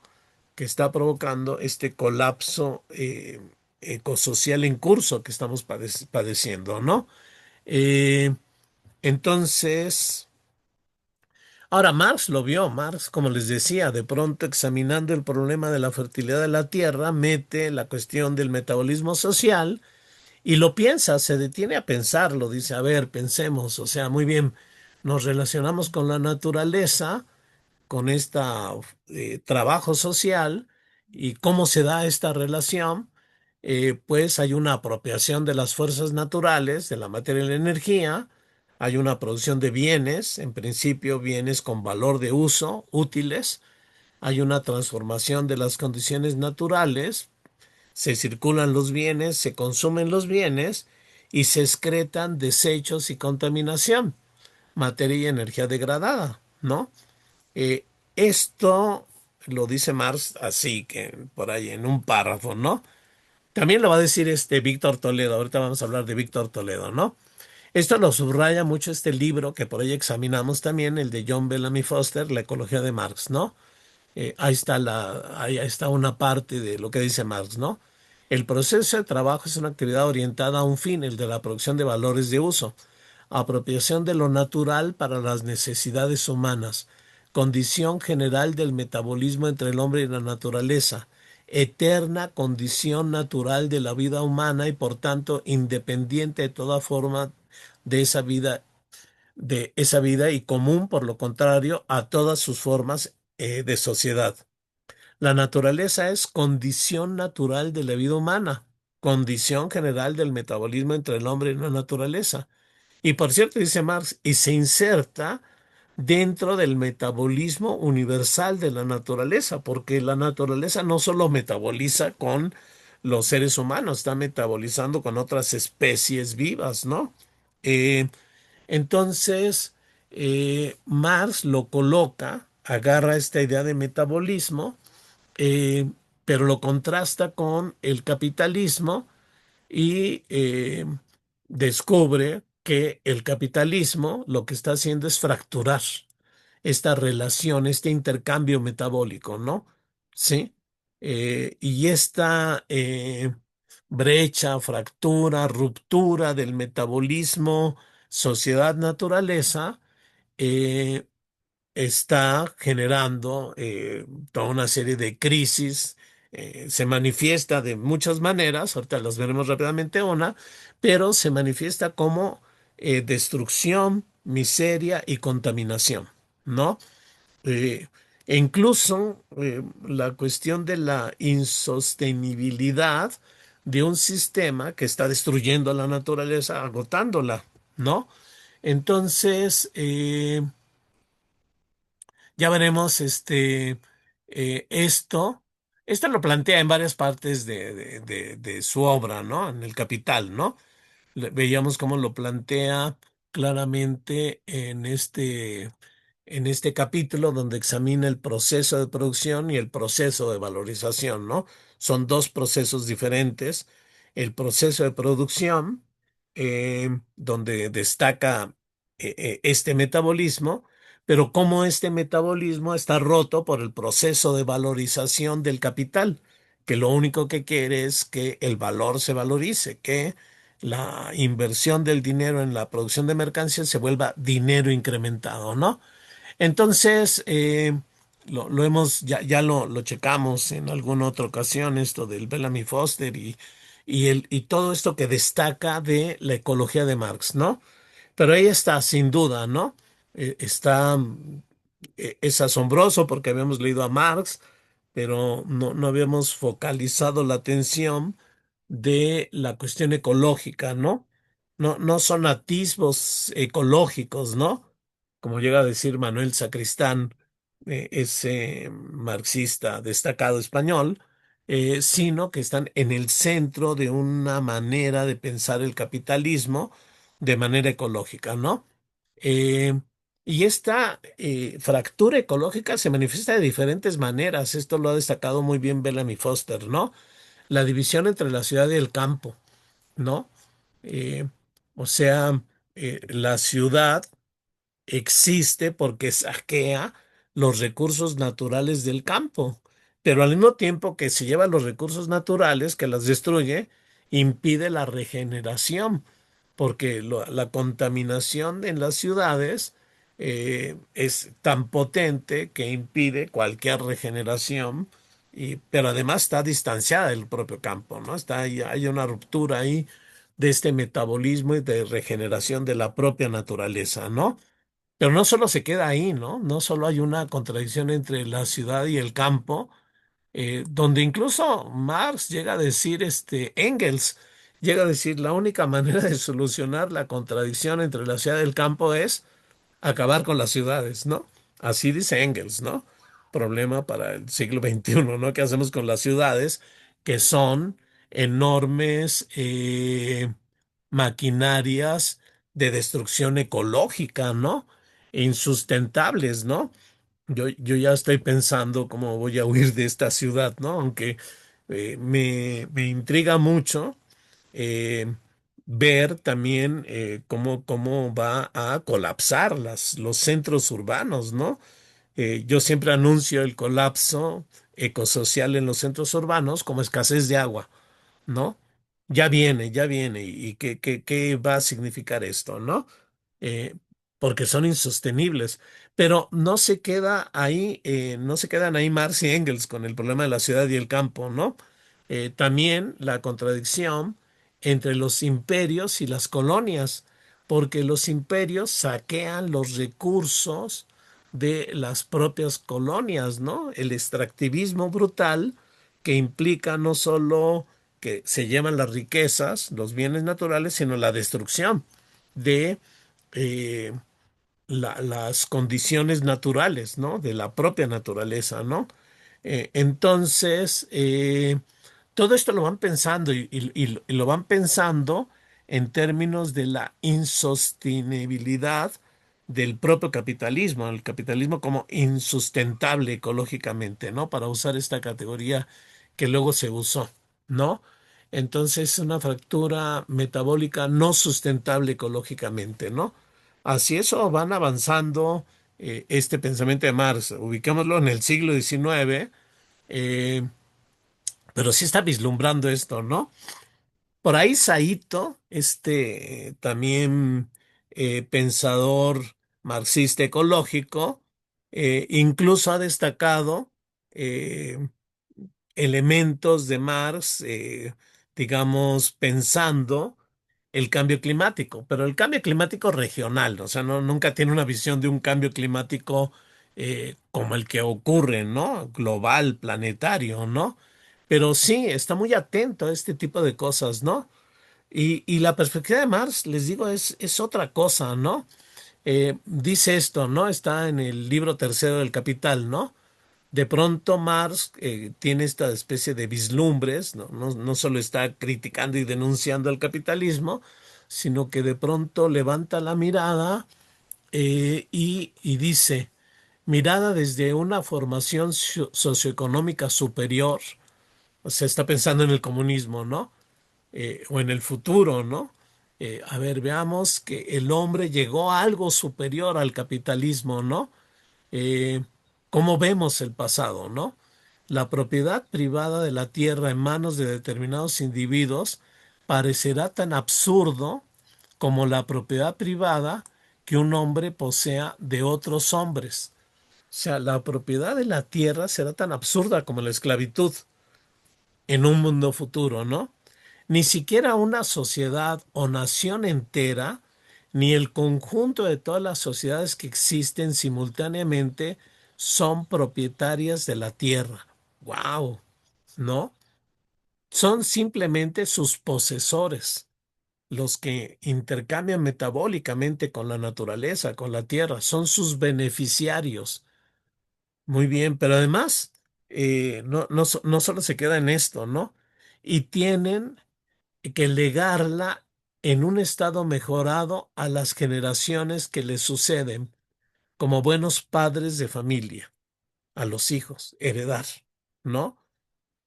que está provocando este colapso ecosocial en curso que estamos padeciendo, ¿no? Eh, entonces, ahora Marx lo vio, Marx, como les decía, de pronto examinando el problema de la fertilidad de la tierra, mete la cuestión del metabolismo social y lo piensa, se detiene a pensarlo, dice, a ver, pensemos, o sea, muy bien, nos relacionamos con la naturaleza, con este trabajo social y cómo se da esta relación, pues hay una apropiación de las fuerzas naturales, de la materia y la energía, hay una producción de bienes, en principio bienes con valor de uso, útiles, hay una transformación de las condiciones naturales, se circulan los bienes, se consumen los bienes y se excretan desechos y contaminación, materia y energía degradada, ¿no? Eh, Esto lo dice Marx así, que por ahí en un párrafo, ¿no? También lo va a decir este Víctor Toledo, ahorita vamos a hablar de Víctor Toledo, ¿no? Esto lo subraya mucho este libro que por ahí examinamos también, el de John Bellamy Foster, La ecología de Marx, ¿no? Ahí está una parte de lo que dice Marx, ¿no? El proceso de trabajo es una actividad orientada a un fin, el de la producción de valores de uso, apropiación de lo natural para las necesidades humanas, condición general del metabolismo entre el hombre y la naturaleza, eterna condición natural de la vida humana y por tanto independiente de toda forma de esa vida y común, por lo contrario, a todas sus formas de sociedad. La naturaleza es condición natural de la vida humana, condición general del metabolismo entre el hombre y la naturaleza. Y por cierto, dice Marx, y se inserta dentro del metabolismo universal de la naturaleza, porque la naturaleza no solo metaboliza con los seres humanos, está metabolizando con otras especies vivas, ¿no? Eh, entonces, Marx lo coloca, agarra esta idea de metabolismo, eh, pero lo contrasta con el capitalismo y descubre que el capitalismo lo que está haciendo es fracturar esta relación, este intercambio metabólico, ¿no? Sí. Y esta brecha, fractura, ruptura del metabolismo, sociedad-naturaleza, eh, está generando toda una serie de crisis. Se manifiesta de muchas maneras, ahorita las veremos rápidamente una, pero se manifiesta como destrucción, miseria y contaminación. ¿no? Eh, e incluso la cuestión de la insostenibilidad de un sistema que está destruyendo a la naturaleza, agotándola, ¿no? Entonces, ya veremos esto. Esto lo plantea en varias partes de su obra, ¿no? En el Capital, ¿no? Veíamos cómo lo plantea claramente en este capítulo donde examina el proceso de producción y el proceso de valorización, ¿no? Son dos procesos diferentes. El proceso de producción, donde destaca este metabolismo, pero cómo este metabolismo está roto por el proceso de valorización del capital, que lo único que quiere es que el valor se valorice, que la inversión del dinero en la producción de mercancías se vuelva dinero incrementado, ¿no? Entonces, lo hemos, lo checamos en alguna otra ocasión, esto del Bellamy Foster y todo esto que destaca de la ecología de Marx, ¿no? Pero ahí está, sin duda, ¿no? Es asombroso porque habíamos leído a Marx, pero no habíamos focalizado la atención de la cuestión ecológica, ¿no? No son atisbos ecológicos, ¿no? Como llega a decir Manuel Sacristán, ese marxista destacado español, sino que están en el centro de una manera de pensar el capitalismo de manera ecológica, ¿no? Eh, y esta fractura ecológica se manifiesta de diferentes maneras. Esto lo ha destacado muy bien Bellamy Foster, ¿no? La división entre la ciudad y el campo, ¿no? Eh, o sea, la ciudad existe porque saquea los recursos naturales del campo, pero al mismo tiempo que se lleva los recursos naturales, que las destruye, impide la regeneración, porque la contaminación en las ciudades es tan potente que impide cualquier regeneración, pero además está distanciada del propio campo, ¿no? Hay una ruptura ahí de este metabolismo y de regeneración de la propia naturaleza, ¿no? Pero no solo se queda ahí, ¿no? No solo hay una contradicción entre la ciudad y el campo, donde incluso Marx llega a decir, Engels llega a decir, la única manera de solucionar la contradicción entre la ciudad y el campo es acabar con las ciudades, ¿no? Así dice Engels, ¿no? Problema para el siglo XXI, ¿no? ¿Qué hacemos con las ciudades que son enormes maquinarias de destrucción ecológica, ¿no? Insustentables, ¿no? Yo ya estoy pensando cómo voy a huir de esta ciudad, ¿no? Aunque me intriga mucho eh, ver también cómo va a colapsar los centros urbanos, ¿no? Yo siempre anuncio el colapso ecosocial en los centros urbanos como escasez de agua, ¿no? Ya viene. ¿Y qué va a significar esto, no? eh, Porque son insostenibles. Pero no se queda ahí, no se quedan ahí Marx y Engels con el problema de la ciudad y el campo, ¿no? También la contradicción entre los imperios y las colonias, porque los imperios saquean los recursos de las propias colonias, ¿no? El extractivismo brutal que implica no solo que se llevan las riquezas, los bienes naturales, sino la destrucción de eh, las condiciones naturales, ¿no? De la propia naturaleza, ¿no? Entonces, todo esto lo van pensando y lo van pensando en términos de la insostenibilidad del propio capitalismo, el capitalismo como insustentable ecológicamente, ¿no? Para usar esta categoría que luego se usó, ¿no? Entonces, una fractura metabólica no sustentable ecológicamente, ¿no? Así eso van avanzando este pensamiento de Marx. Ubicámoslo en el siglo XIX, eh, pero sí está vislumbrando esto, ¿no? Por ahí Saito, también pensador marxista ecológico, incluso ha destacado eh, elementos de Marx, digamos, pensando el cambio climático, pero el cambio climático regional, o sea, no, nunca tiene una visión de un cambio climático como el que ocurre, ¿no? Global, planetario, ¿no? Pero sí, está muy atento a este tipo de cosas, ¿no? Y la perspectiva de Marx, les digo, es otra cosa, ¿no? Dice esto, ¿no? Está en el libro tercero del Capital, ¿no? De pronto Marx tiene esta especie de vislumbres, ¿no? No solo está criticando y denunciando el capitalismo, sino que de pronto levanta la mirada y dice, mirada desde una formación socioeconómica superior, o sea, está pensando en el comunismo, ¿no? O en el futuro, ¿no? A ver, veamos que el hombre llegó a algo superior al capitalismo, ¿no? eh, cómo vemos el pasado, ¿no? La propiedad privada de la tierra en manos de determinados individuos parecerá tan absurdo como la propiedad privada que un hombre posea de otros hombres. O sea, la propiedad de la tierra será tan absurda como la esclavitud en un mundo futuro, ¿no? Ni siquiera una sociedad o nación entera, ni el conjunto de todas las sociedades que existen simultáneamente son propietarias de la tierra. ¡Wow! ¿No? Son simplemente sus posesores, los que intercambian metabólicamente con la naturaleza, con la tierra, son sus beneficiarios. Muy bien, pero además, no solo se queda en esto, ¿no? Y tienen que legarla en un estado mejorado a las generaciones que le suceden, como buenos padres de familia, a los hijos, heredar, ¿no?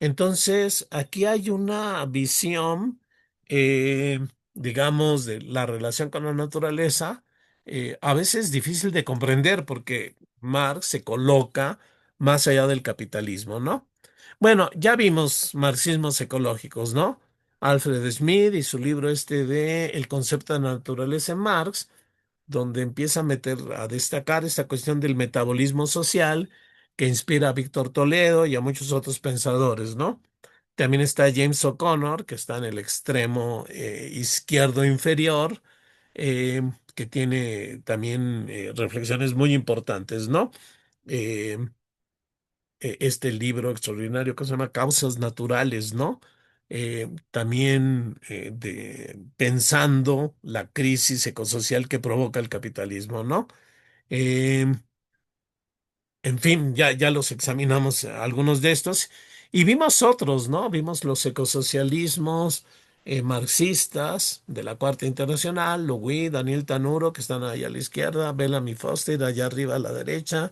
Entonces, aquí hay una visión, eh, digamos, de la relación con la naturaleza, a veces difícil de comprender porque Marx se coloca más allá del capitalismo, ¿no? Bueno, ya vimos marxismos ecológicos, ¿no? Alfred Smith y su libro este de El concepto de naturaleza en Marx, donde empieza a meter, a destacar esta cuestión del metabolismo social que inspira a Víctor Toledo y a muchos otros pensadores, ¿no? También está James O'Connor, que está en el extremo izquierdo inferior, que tiene también reflexiones muy importantes, ¿no? Eh, este libro extraordinario que se llama Causas Naturales, ¿no? También pensando la crisis ecosocial que provoca el capitalismo, ¿no? Eh, en fin, ya los examinamos algunos de estos y vimos otros, ¿no? Vimos los ecosocialismos marxistas de la Cuarta Internacional, Lewis, Daniel Tanuro, que están ahí a la izquierda, Bellamy Foster, allá arriba a la derecha,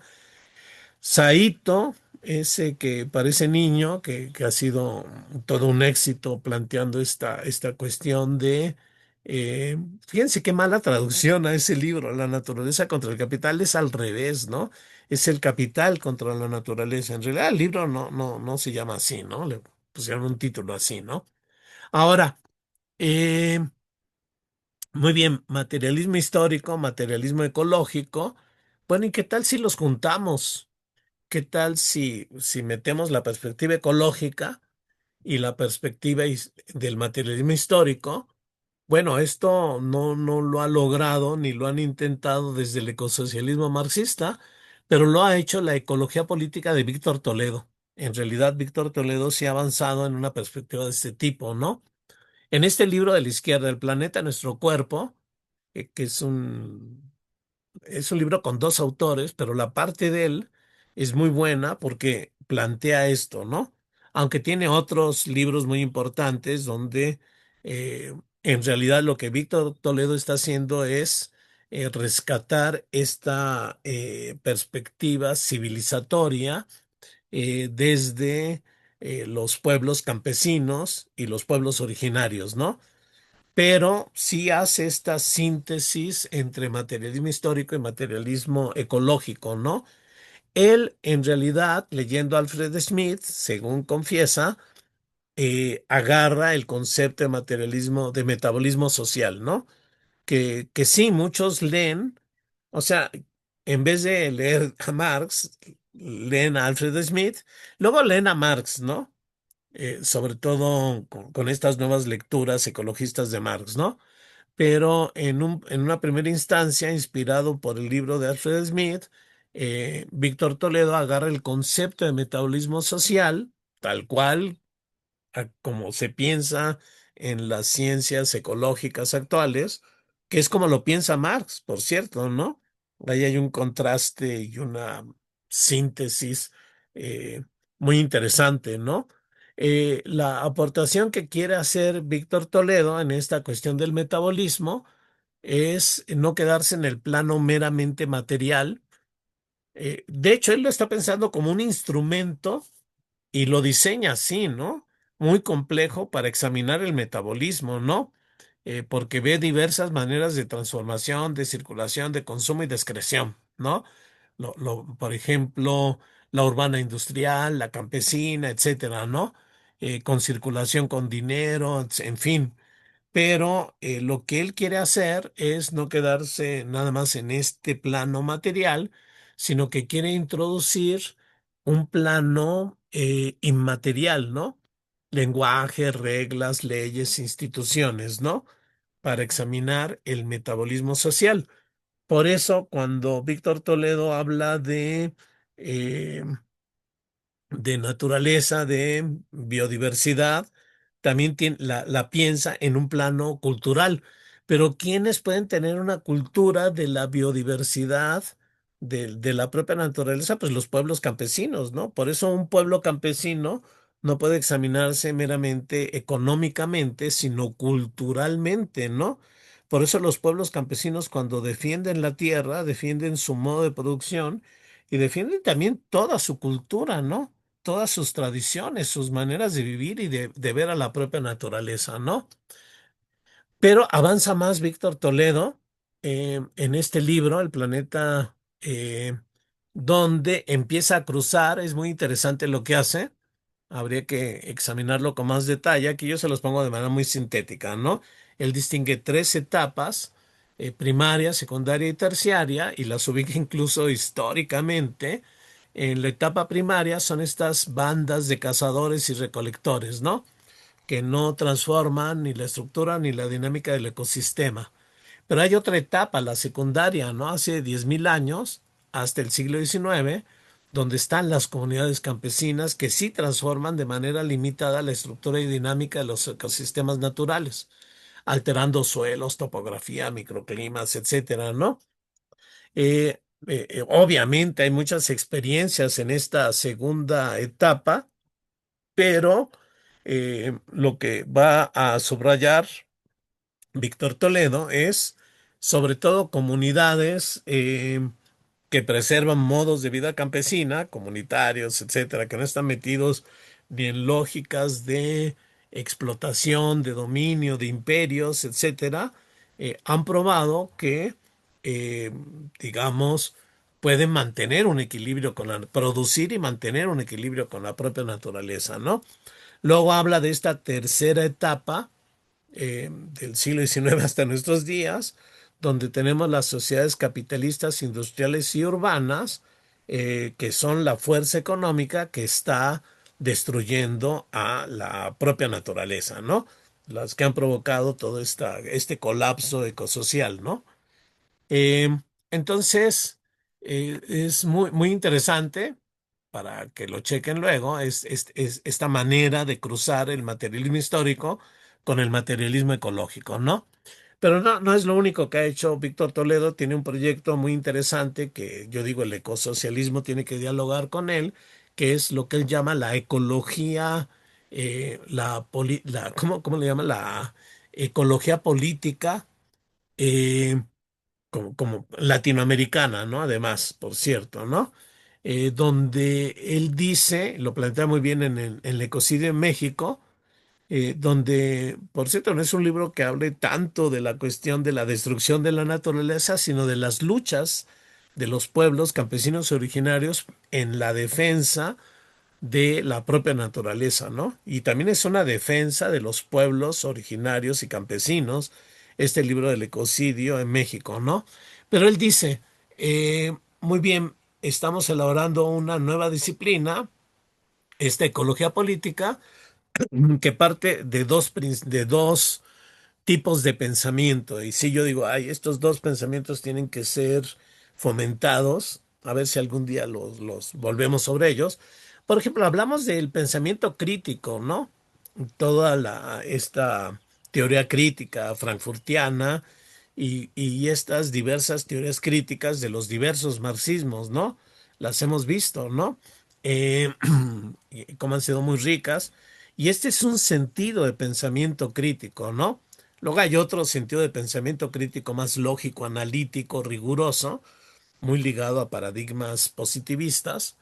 Saito, ese que parece niño, que ha sido todo un éxito planteando esta cuestión de, eh, fíjense qué mala traducción a ese libro, La naturaleza contra el capital es al revés, ¿no? Es el capital contra la naturaleza. En realidad el libro no se llama así, ¿no? Le pusieron un título así, ¿no? Ahora, eh, muy bien, materialismo histórico, materialismo ecológico. Bueno, ¿y qué tal si los juntamos? ¿Qué tal si metemos la perspectiva ecológica y la perspectiva del materialismo histórico? Bueno, esto no lo ha logrado ni lo han intentado desde el ecosocialismo marxista, pero lo ha hecho la ecología política de Víctor Toledo. En realidad, Víctor Toledo sí ha avanzado en una perspectiva de este tipo, ¿no? En este libro de la izquierda, El planeta, nuestro cuerpo, que es un libro con dos autores, pero la parte de él es muy buena porque plantea esto, ¿no? Aunque tiene otros libros muy importantes donde en realidad lo que Víctor Toledo está haciendo es rescatar esta perspectiva civilizatoria desde los pueblos campesinos y los pueblos originarios, ¿no? Pero sí hace esta síntesis entre materialismo histórico y materialismo ecológico, ¿no? Él, en realidad, leyendo a Alfred Smith, según confiesa, agarra el concepto de materialismo, de metabolismo social, ¿no? Que sí, muchos leen, o sea, en vez de leer a Marx, leen a Alfred Smith, luego leen a Marx, ¿no? Sobre todo con estas nuevas lecturas ecologistas de Marx, ¿no? pero en una primera instancia, inspirado por el libro de Alfred Smith, Víctor Toledo agarra el concepto de metabolismo social, tal cual como se piensa en las ciencias ecológicas actuales, que es como lo piensa Marx, por cierto, ¿no? Ahí hay un contraste y una síntesis eh, muy interesante, ¿no? La aportación que quiere hacer Víctor Toledo en esta cuestión del metabolismo es no quedarse en el plano meramente material. De hecho, él lo está pensando como un instrumento y lo diseña así, ¿no? Muy complejo para examinar el metabolismo, ¿no? Porque ve diversas maneras de transformación, de circulación, de consumo y de excreción, ¿no? Por ejemplo, la urbana industrial, la campesina, etcétera, ¿no? Con circulación con dinero, en fin. Pero lo que él quiere hacer es no quedarse nada más en este plano material, sino que quiere introducir un plano inmaterial, ¿no? Lenguaje, reglas, leyes, instituciones, ¿no? Para examinar el metabolismo social. Por eso, cuando Víctor Toledo habla eh, de naturaleza, de biodiversidad, también la piensa en un plano cultural. Pero ¿quiénes pueden tener una cultura de la biodiversidad de la propia naturaleza? Pues los pueblos campesinos, ¿no? Por eso un pueblo campesino no puede examinarse meramente económicamente, sino culturalmente, ¿no? Por eso los pueblos campesinos cuando defienden la tierra, defienden su modo de producción y defienden también toda su cultura, ¿no? Todas sus tradiciones, sus maneras de vivir y de ver a la propia naturaleza, ¿no? Pero avanza más Víctor Toledo en este libro, El planeta, donde empieza a cruzar, es muy interesante lo que hace, habría que examinarlo con más detalle, aquí yo se los pongo de manera muy sintética, ¿no? Él distingue tres etapas, primaria, secundaria y terciaria, y las ubica incluso históricamente. En la etapa primaria son estas bandas de cazadores y recolectores, ¿no? Que no transforman ni la estructura ni la dinámica del ecosistema. Pero hay otra etapa, la secundaria, ¿no? Hace 10.000 años, hasta el siglo XIX, donde están las comunidades campesinas que sí transforman de manera limitada la estructura y dinámica de los ecosistemas naturales, alterando suelos, topografía, microclimas, etcétera, ¿no? Obviamente hay muchas experiencias en esta segunda etapa, pero lo que va a subrayar Víctor Toledo es sobre todo comunidades que preservan modos de vida campesina, comunitarios, etcétera, que no están metidos ni en lógicas de explotación, de dominio, de imperios, etcétera, han probado que, eh, digamos, pueden mantener un equilibrio producir y mantener un equilibrio con la propia naturaleza, ¿no? Luego habla de esta tercera etapa del siglo XIX hasta nuestros días, donde tenemos las sociedades capitalistas, industriales y urbanas, que son la fuerza económica que está destruyendo a la propia naturaleza, ¿no? Las que han provocado todo este colapso ecosocial, ¿no? Eh, entonces, es muy, muy interesante para que lo chequen luego, es esta manera de cruzar el materialismo histórico con el materialismo ecológico, ¿no? Pero no es lo único que ha hecho Víctor Toledo, tiene un proyecto muy interesante que yo digo el ecosocialismo tiene que dialogar con él, que es lo que él llama la ecología, ¿cómo le llama? La ecología política, eh, como latinoamericana, ¿no? Además, por cierto, ¿no? Donde él dice, lo plantea muy bien en el Ecocidio en México, donde, por cierto, no es un libro que hable tanto de la cuestión de la destrucción de la naturaleza, sino de las luchas de los pueblos campesinos originarios en la defensa de la propia naturaleza, ¿no? Y también es una defensa de los pueblos originarios y campesinos, este libro del ecocidio en México, ¿no? Pero él dice, muy bien, estamos elaborando una nueva disciplina, esta ecología política, que parte de dos tipos de pensamiento. Y si yo digo, ay, estos dos pensamientos tienen que ser fomentados, a ver si algún día los volvemos sobre ellos. Por ejemplo, hablamos del pensamiento crítico, ¿no? Esta teoría crítica frankfurtiana y estas diversas teorías críticas de los diversos marxismos, ¿no? Las hemos visto, ¿no? Eh, y cómo han sido muy ricas. Y este es un sentido de pensamiento crítico, ¿no? Luego hay otro sentido de pensamiento crítico más lógico, analítico, riguroso, muy ligado a paradigmas positivistas,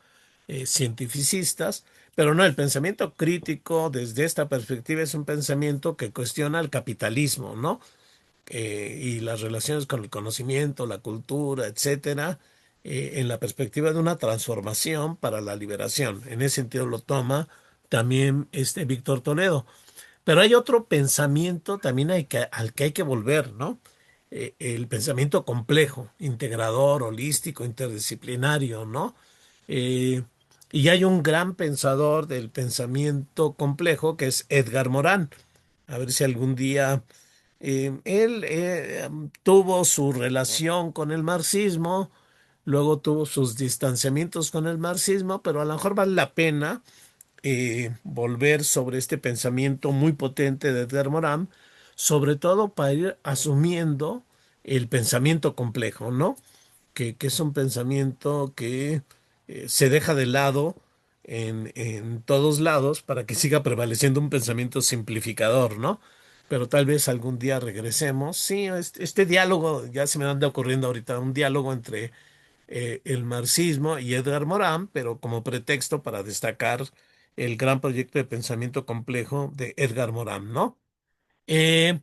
cientificistas, pero no, el pensamiento crítico desde esta perspectiva es un pensamiento que cuestiona el capitalismo, ¿no? Y las relaciones con el conocimiento, la cultura, etcétera, en la perspectiva de una transformación para la liberación. En ese sentido lo toma también este Víctor Toledo. Pero hay otro pensamiento también al que hay que volver, ¿no? El pensamiento complejo, integrador, holístico, interdisciplinario, ¿no? Eh, y hay un gran pensador del pensamiento complejo que es Edgar Morán. A ver si algún día él tuvo su relación con el marxismo, luego tuvo sus distanciamientos con el marxismo, pero a lo mejor vale la pena volver sobre este pensamiento muy potente de Edgar Morin, sobre todo para ir asumiendo el pensamiento complejo, ¿no? Que es un pensamiento que se deja de lado en todos lados para que siga prevaleciendo un pensamiento simplificador, ¿no? Pero tal vez algún día regresemos. Sí, este diálogo, ya se me anda ocurriendo ahorita, un diálogo entre el marxismo y Edgar Morin, pero como pretexto para destacar el gran proyecto de pensamiento complejo de Edgar Morin, ¿no? Eh,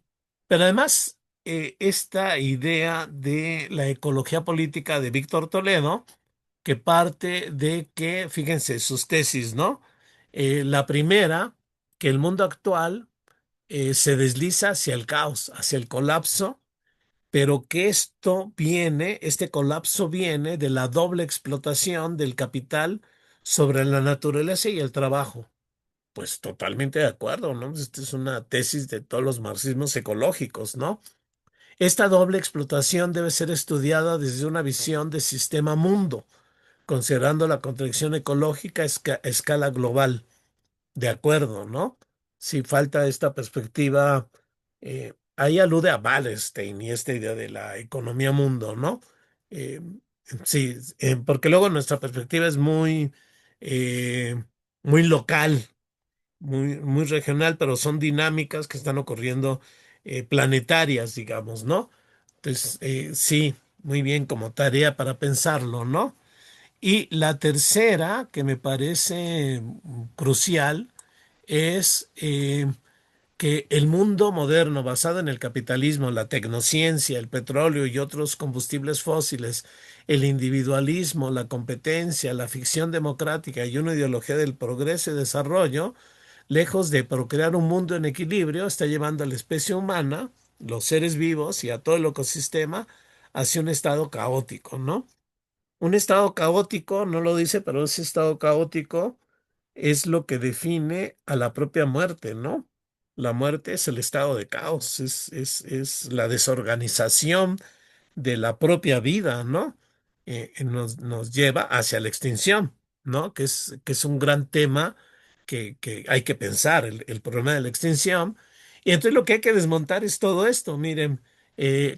pero además, esta idea de la ecología política de Víctor Toledo, que parte de que, fíjense, sus tesis, ¿no? La primera, que el mundo actual se desliza hacia el caos, hacia el colapso, pero que este colapso viene de la doble explotación del capital sobre la naturaleza y el trabajo. Pues totalmente de acuerdo, ¿no? Esta es una tesis de todos los marxismos ecológicos, ¿no? Esta doble explotación debe ser estudiada desde una visión de sistema mundo, considerando la contradicción ecológica a escala global. De acuerdo, ¿no? Si falta esta perspectiva, ahí alude a Wallerstein y esta idea de la economía mundo, ¿no? Eh, sí, porque luego nuestra perspectiva es eh, muy local, muy regional, pero son dinámicas que están ocurriendo planetarias, digamos, ¿no? Entonces, sí, muy bien como tarea para pensarlo, ¿no? Y la tercera, que me parece crucial, es que el mundo moderno basado en el capitalismo, la tecnociencia, el petróleo y otros combustibles fósiles, el individualismo, la competencia, la ficción democrática y una ideología del progreso y desarrollo, lejos de procrear un mundo en equilibrio, está llevando a la especie humana, los seres vivos y a todo el ecosistema hacia un estado caótico, ¿no? Un estado caótico, no lo dice, pero ese estado caótico es lo que define a la propia muerte, ¿no? La muerte es el estado de caos, es la desorganización de la propia vida, ¿no? Nos lleva hacia la extinción, ¿no? Que es un gran tema que hay que pensar, el problema de la extinción. Y entonces lo que hay que desmontar es todo esto. Miren,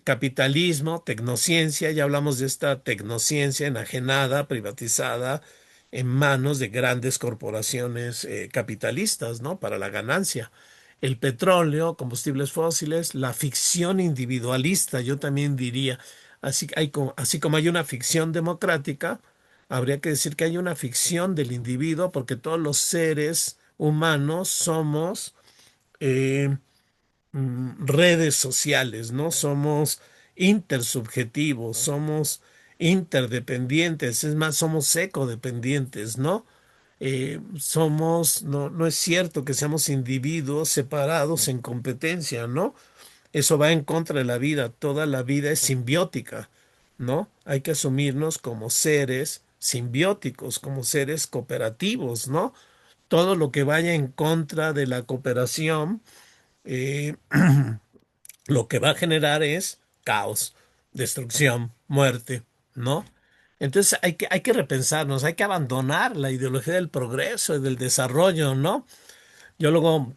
capitalismo, tecnociencia, ya hablamos de esta tecnociencia enajenada, privatizada, en manos de grandes corporaciones capitalistas, ¿no? Para la ganancia. El petróleo, combustibles fósiles, la ficción individualista, yo también diría. Así como hay una ficción democrática, habría que decir que hay una ficción del individuo porque todos los seres humanos somos eh, redes sociales, ¿no? Somos intersubjetivos, somos interdependientes, es más, somos ecodependientes, ¿no? No es cierto que seamos individuos separados en competencia, ¿no? Eso va en contra de la vida. Toda la vida es simbiótica, ¿no? Hay que asumirnos como seres simbióticos, como seres cooperativos, ¿no? Todo lo que vaya en contra de la cooperación, eh, lo que va a generar es caos, destrucción, muerte, ¿no? Entonces hay que repensarnos, hay que abandonar la ideología del progreso y del desarrollo, ¿no? Yo luego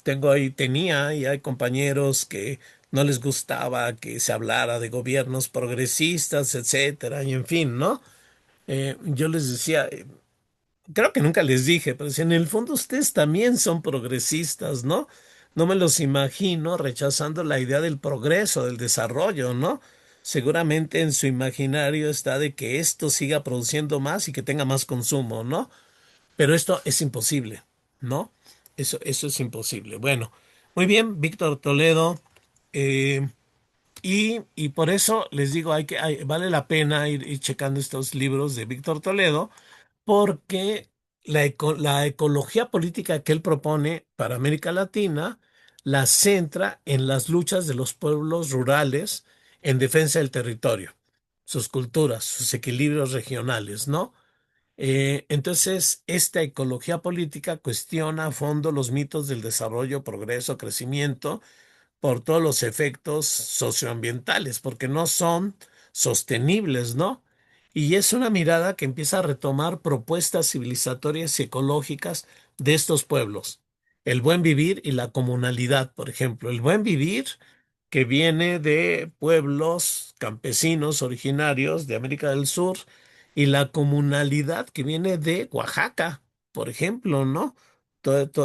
tenía y hay compañeros que no les gustaba que se hablara de gobiernos progresistas, etcétera, y en fin, ¿no? Yo les decía, creo que nunca les dije, pero si en el fondo ustedes también son progresistas, ¿no? No me los imagino rechazando la idea del progreso, del desarrollo, ¿no? Seguramente en su imaginario está de que esto siga produciendo más y que tenga más consumo, ¿no? Pero esto es imposible, ¿no? Eso es imposible. Bueno, muy bien, Víctor Toledo. eh, y por eso les digo, vale la pena ir checando estos libros de Víctor Toledo porque la ecología política que él propone para América Latina la centra en las luchas de los pueblos rurales en defensa del territorio, sus culturas, sus equilibrios regionales, ¿no? Entonces, esta ecología política cuestiona a fondo los mitos del desarrollo, progreso, crecimiento por todos los efectos socioambientales, porque no son sostenibles, ¿no? Y es una mirada que empieza a retomar propuestas civilizatorias y ecológicas de estos pueblos. El buen vivir y la comunalidad, por ejemplo. El buen vivir que viene de pueblos campesinos originarios de América del Sur y la comunalidad que viene de Oaxaca, por ejemplo, ¿no?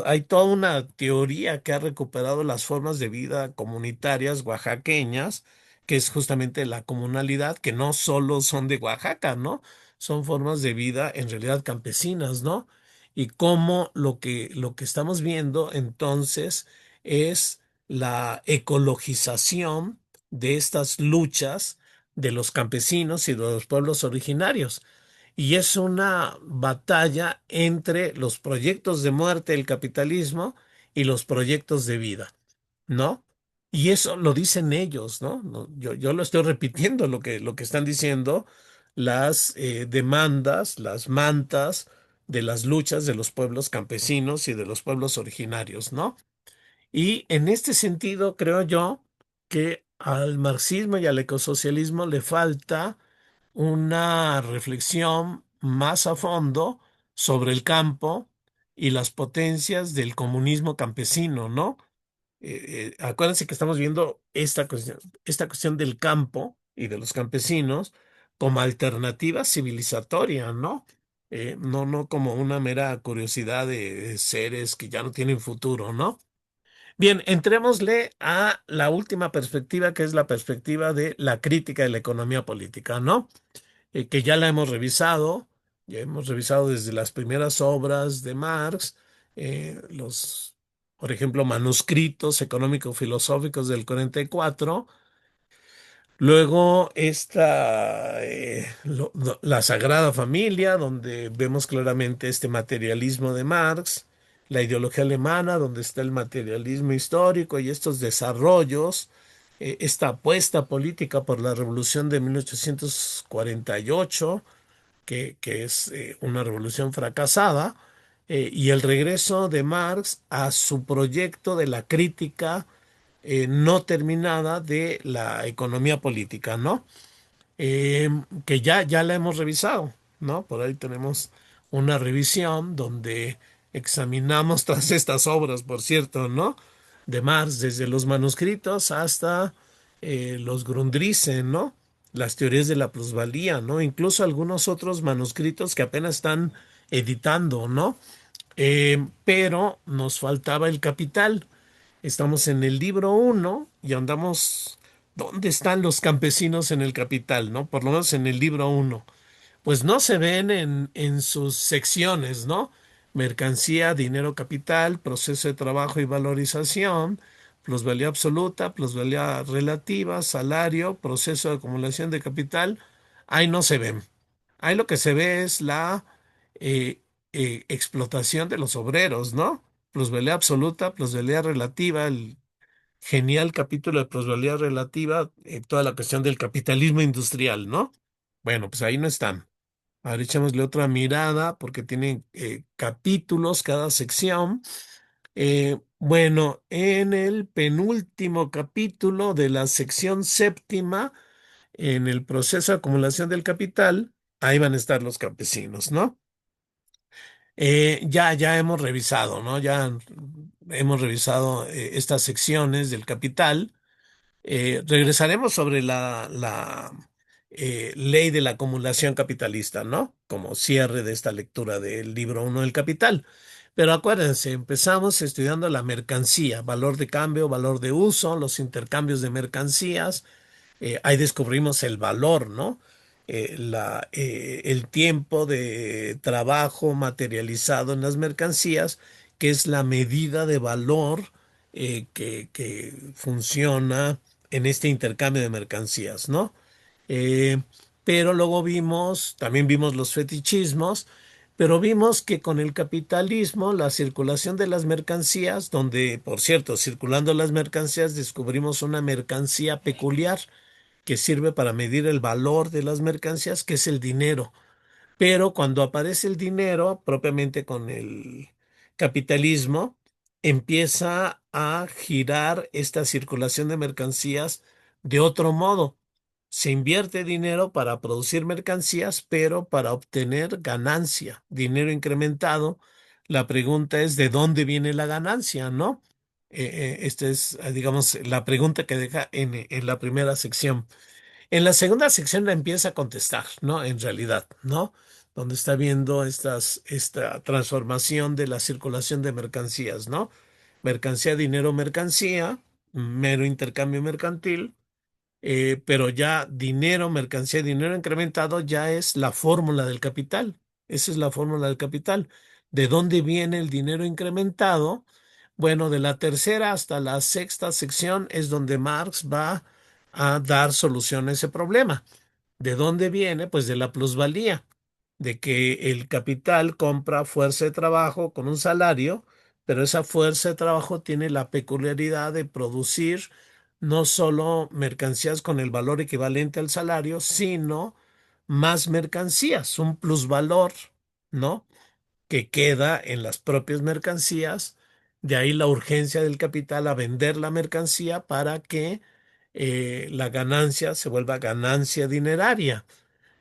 Hay toda una teoría que ha recuperado las formas de vida comunitarias oaxaqueñas, que es justamente la comunalidad, que no solo son de Oaxaca, ¿no? Son formas de vida en realidad campesinas, ¿no? Y cómo lo que estamos viendo entonces es la ecologización de estas luchas de los campesinos y de los pueblos originarios. Y es una batalla entre los proyectos de muerte del capitalismo y los proyectos de vida, ¿no? Y eso lo dicen ellos, ¿no? Yo lo estoy repitiendo lo que están diciendo las demandas, las mantas de las luchas de los pueblos campesinos y de los pueblos originarios, ¿no? Y en este sentido, creo yo que al marxismo y al ecosocialismo le falta una reflexión más a fondo sobre el campo y las potencias del comunismo campesino, ¿no? Acuérdense que estamos viendo esta cuestión del campo y de los campesinos como alternativa civilizatoria, ¿no? No como una mera curiosidad de seres que ya no tienen futuro, ¿no? Bien, entrémosle a la última perspectiva, que es la perspectiva de la crítica de la economía política, ¿no? Que ya hemos revisado desde las primeras obras de Marx, por ejemplo, manuscritos económico-filosóficos del 44. Luego la Sagrada Familia, donde vemos claramente este materialismo de Marx, la ideología alemana, donde está el materialismo histórico y estos desarrollos, esta apuesta política por la revolución de 1848, que es una revolución fracasada, y el regreso de Marx a su proyecto de la crítica no terminada de la economía política, ¿no? Que ya la hemos revisado, ¿no? Por ahí tenemos una revisión donde examinamos todas estas obras, por cierto, ¿no? De Marx, desde los manuscritos hasta los Grundrisse, ¿no? Las teorías de la plusvalía, ¿no? Incluso algunos otros manuscritos que apenas están editando, ¿no? Pero nos faltaba el capital. Estamos en el libro uno y andamos, ¿dónde están los campesinos en el capital, no? Por lo menos en el libro uno. Pues no se ven en sus secciones, ¿no? Mercancía, dinero, capital, proceso de trabajo y valorización, plusvalía absoluta, plusvalía relativa, salario, proceso de acumulación de capital. Ahí no se ven. Ahí lo que se ve es la eh, explotación de los obreros, ¿no? Plusvalía absoluta, plusvalía relativa, el genial capítulo de plusvalía relativa, toda la cuestión del capitalismo industrial, ¿no? Bueno, pues ahí no están. Ahora echémosle otra mirada porque tienen capítulos cada sección. Bueno, en el penúltimo capítulo de la sección séptima, en el proceso de acumulación del capital, ahí van a estar los campesinos, ¿no? Ya hemos revisado, ¿no? Ya hemos revisado estas secciones del capital. Regresaremos sobre la ley de la acumulación capitalista, ¿no? Como cierre de esta lectura del libro uno del Capital. Pero acuérdense, empezamos estudiando la mercancía, valor de cambio, valor de uso, los intercambios de mercancías. Ahí descubrimos el valor, ¿no? El tiempo de trabajo materializado en las mercancías, que es la medida de valor que funciona en este intercambio de mercancías, ¿no? Eh, pero luego también vimos los fetichismos, pero vimos que con el capitalismo, la circulación de las mercancías, donde, por cierto, circulando las mercancías, descubrimos una mercancía peculiar que sirve para medir el valor de las mercancías, que es el dinero. Pero cuando aparece el dinero, propiamente con el capitalismo, empieza a girar esta circulación de mercancías de otro modo. Se invierte dinero para producir mercancías, pero para obtener ganancia, dinero incrementado. La pregunta es, ¿de dónde viene la ganancia, no? Esta es, digamos, la pregunta que deja en la primera sección. En la segunda sección la empieza a contestar, ¿no? En realidad, ¿no? Donde está viendo esta transformación de la circulación de mercancías, ¿no? Mercancía, dinero, mercancía, mero intercambio mercantil, pero ya dinero, mercancía, dinero incrementado ya es la fórmula del capital. Esa es la fórmula del capital. ¿De dónde viene el dinero incrementado? Bueno, de la tercera hasta la sexta sección es donde Marx va a dar solución a ese problema. ¿De dónde viene? Pues de la plusvalía, de que el capital compra fuerza de trabajo con un salario, pero esa fuerza de trabajo tiene la peculiaridad de producir no solo mercancías con el valor equivalente al salario, sino más mercancías, un plusvalor, ¿no? Que queda en las propias mercancías. De ahí la urgencia del capital a vender la mercancía para que la ganancia se vuelva ganancia dineraria.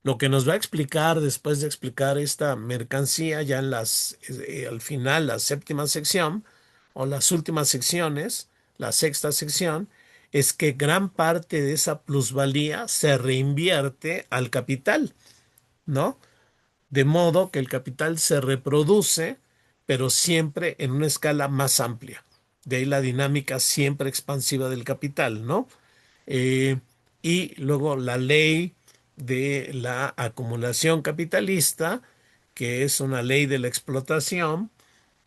Lo que nos va a explicar después de explicar esta mercancía ya al final, la séptima sección o las últimas secciones, la sexta sección, es que gran parte de esa plusvalía se reinvierte al capital, ¿no? De modo que el capital se reproduce, pero siempre en una escala más amplia. De ahí la dinámica siempre expansiva del capital, ¿no? Eh, y luego la ley de la acumulación capitalista, que es una ley de la explotación,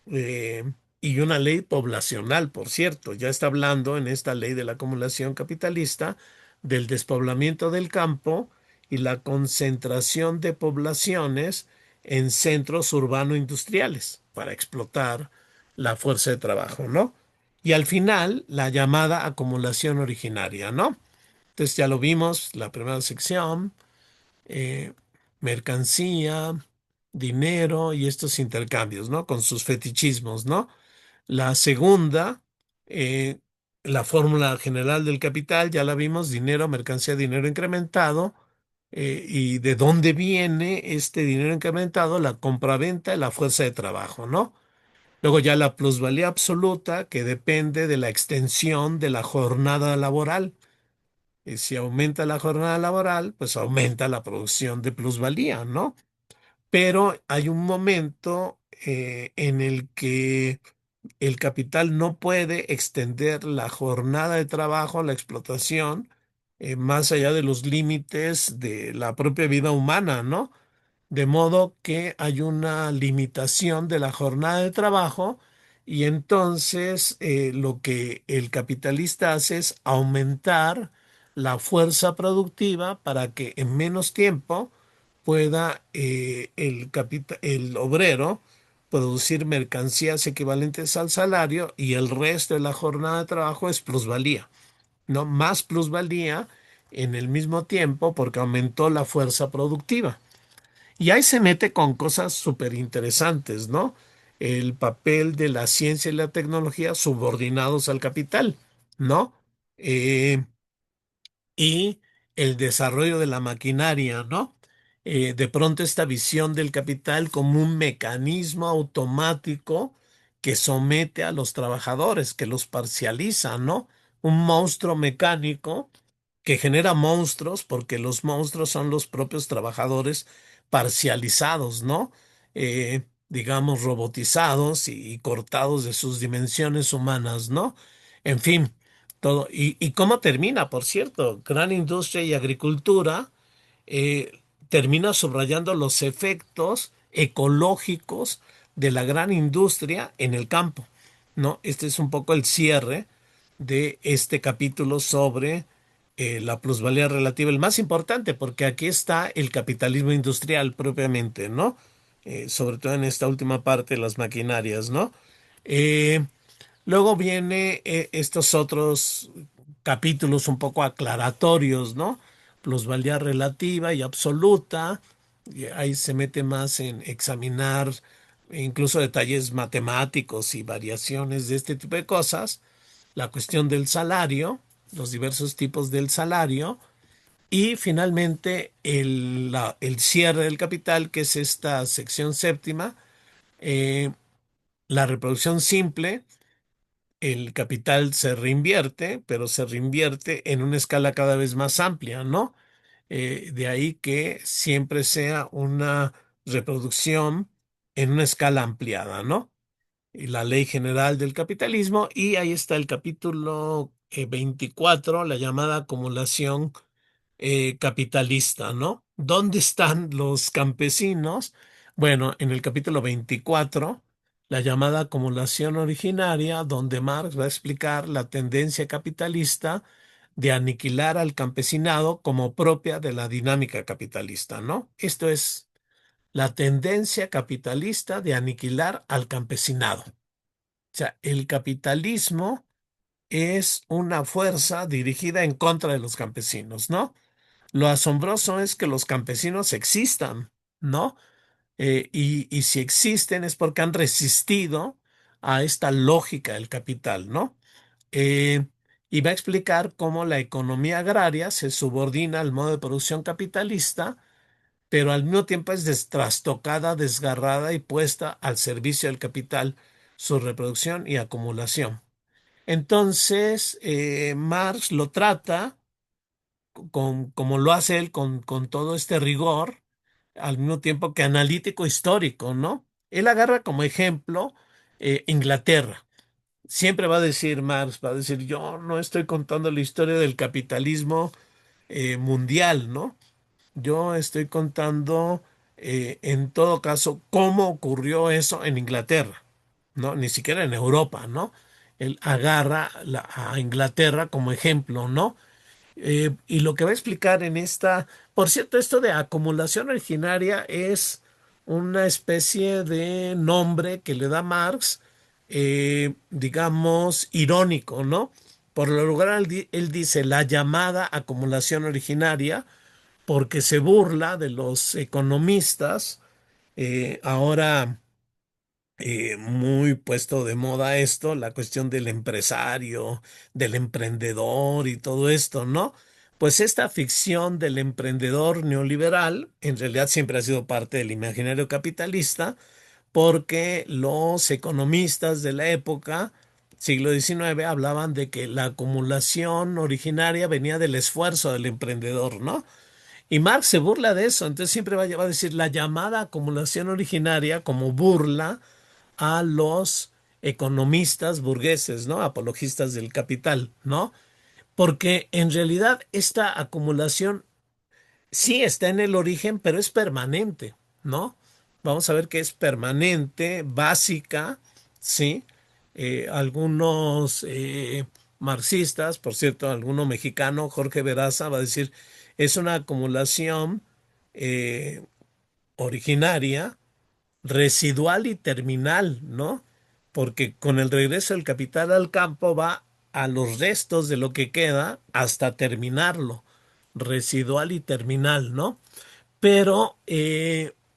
eh, y una ley poblacional, por cierto. Ya está hablando en esta ley de la acumulación capitalista del despoblamiento del campo y la concentración de poblaciones en centros urbano-industriales para explotar la fuerza de trabajo, ¿no? Y al final, la llamada acumulación originaria, ¿no? Entonces ya lo vimos, la primera sección, eh, mercancía, dinero y estos intercambios, ¿no? Con sus fetichismos, ¿no? La segunda, eh, la fórmula general del capital, ya la vimos, dinero, mercancía, dinero incrementado. Y de dónde viene este dinero incrementado, la compraventa y la fuerza de trabajo, ¿no? Luego ya la plusvalía absoluta, que depende de la extensión de la jornada laboral. Y si aumenta la jornada laboral, pues aumenta la producción de plusvalía, ¿no? Pero hay un momento en el que el capital no puede extender la jornada de trabajo, la explotación, más allá de los límites de la propia vida humana, ¿no? De modo que hay una limitación de la jornada de trabajo y entonces lo que el capitalista hace es aumentar la fuerza productiva para que en menos tiempo pueda el obrero producir mercancías equivalentes al salario y el resto de la jornada de trabajo es plusvalía, ¿no? Más plusvalía en el mismo tiempo porque aumentó la fuerza productiva. Y ahí se mete con cosas súper interesantes, ¿no? el papel de la ciencia y la tecnología subordinados al capital, ¿no? Eh, y el desarrollo de la maquinaria, ¿no? De pronto esta visión del capital como un mecanismo automático que somete a los trabajadores, que los parcializa, ¿no? Un monstruo mecánico que genera monstruos porque los monstruos son los propios trabajadores parcializados, ¿no? Digamos, robotizados y cortados de sus dimensiones humanas, ¿no? En fin. Todo. Y cómo termina, por cierto, gran industria y agricultura termina subrayando los efectos ecológicos de la gran industria en el campo, ¿no? Este es un poco el cierre de este capítulo sobre la plusvalía relativa, el más importante, porque aquí está el capitalismo industrial propiamente, ¿no? Sobre todo en esta última parte, las maquinarias, ¿no? Eh, Luego viene estos otros capítulos un poco aclaratorios, ¿no? Plusvalía relativa y absoluta. Y ahí se mete más en examinar incluso detalles matemáticos y variaciones de este tipo de cosas. La cuestión del salario, los diversos tipos del salario. Y finalmente el cierre del capital, que es esta sección séptima, eh, la reproducción simple. El capital se reinvierte, pero se reinvierte en una escala cada vez más amplia, ¿no? De ahí que siempre sea una reproducción en una escala ampliada, ¿no? Y la ley general del capitalismo, y ahí está el capítulo 24, la llamada acumulación capitalista, ¿no? ¿Dónde están los campesinos? Bueno, en el capítulo 24, la llamada acumulación originaria, donde Marx va a explicar la tendencia capitalista de aniquilar al campesinado como propia de la dinámica capitalista, ¿no? Esto es la tendencia capitalista de aniquilar al campesinado. O sea, el capitalismo es una fuerza dirigida en contra de los campesinos, ¿no? Lo asombroso es que los campesinos existan, ¿no? Y si existen es porque han resistido a esta lógica del capital, ¿no? Eh, y va a explicar cómo la economía agraria se subordina al modo de producción capitalista, pero al mismo tiempo es trastocada, desgarrada y puesta al servicio del capital, su reproducción y acumulación. Entonces, Marx lo trata como lo hace él con todo este rigor, al mismo tiempo que analítico histórico, ¿no? Él agarra como ejemplo Inglaterra. Siempre va a decir Marx, va a decir, yo no estoy contando la historia del capitalismo mundial, ¿no? Yo estoy contando, en todo caso, cómo ocurrió eso en Inglaterra, ¿no? Ni siquiera en Europa, ¿no? Él agarra a Inglaterra como ejemplo, ¿no? Y lo que va a explicar en esta, por cierto, esto de acumulación originaria es una especie de nombre que le da Marx, digamos, irónico, ¿no? Por lo general, él dice la llamada acumulación originaria porque se burla de los economistas, ahora muy puesto de moda esto, la cuestión del empresario, del emprendedor y todo esto, ¿no? Pues esta ficción del emprendedor neoliberal en realidad siempre ha sido parte del imaginario capitalista porque los economistas de la época, siglo XIX, hablaban de que la acumulación originaria venía del esfuerzo del emprendedor, ¿no? Y Marx se burla de eso, entonces siempre va a decir la llamada acumulación originaria como burla a los economistas burgueses, ¿no? Apologistas del capital, ¿no? Porque en realidad esta acumulación sí está en el origen, pero es permanente, ¿no? Vamos a ver que es permanente, básica, ¿sí? Algunos marxistas, por cierto, alguno mexicano, Jorge Veraza, va a decir, es una acumulación eh, originaria residual y terminal, ¿no? Porque con el regreso del capital al campo va a los restos de lo que queda hasta terminarlo, residual y terminal, ¿no? Pero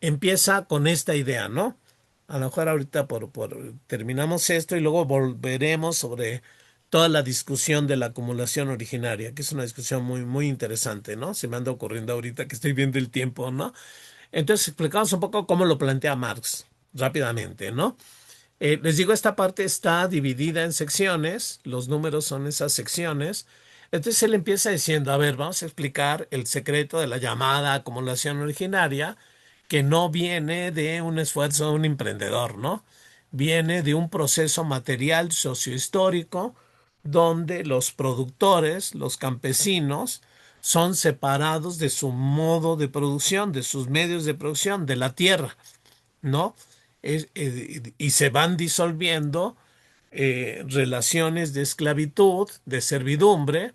empieza con esta idea, ¿no? A lo mejor ahorita terminamos esto y luego volveremos sobre toda la discusión de la acumulación originaria, que es una discusión muy, muy interesante, ¿no? Se me anda ocurriendo ahorita que estoy viendo el tiempo, ¿no? Entonces explicamos un poco cómo lo plantea Marx rápidamente, ¿no? Les digo, esta parte está dividida en secciones, los números son esas secciones. Entonces él empieza diciendo, a ver, vamos a explicar el secreto de la llamada acumulación originaria, que no viene de un esfuerzo de un emprendedor, ¿no? Viene de un proceso material sociohistórico donde los productores, los campesinos, son separados de su modo de producción, de sus medios de producción, de la tierra, ¿no? Y se van disolviendo relaciones de esclavitud, de servidumbre,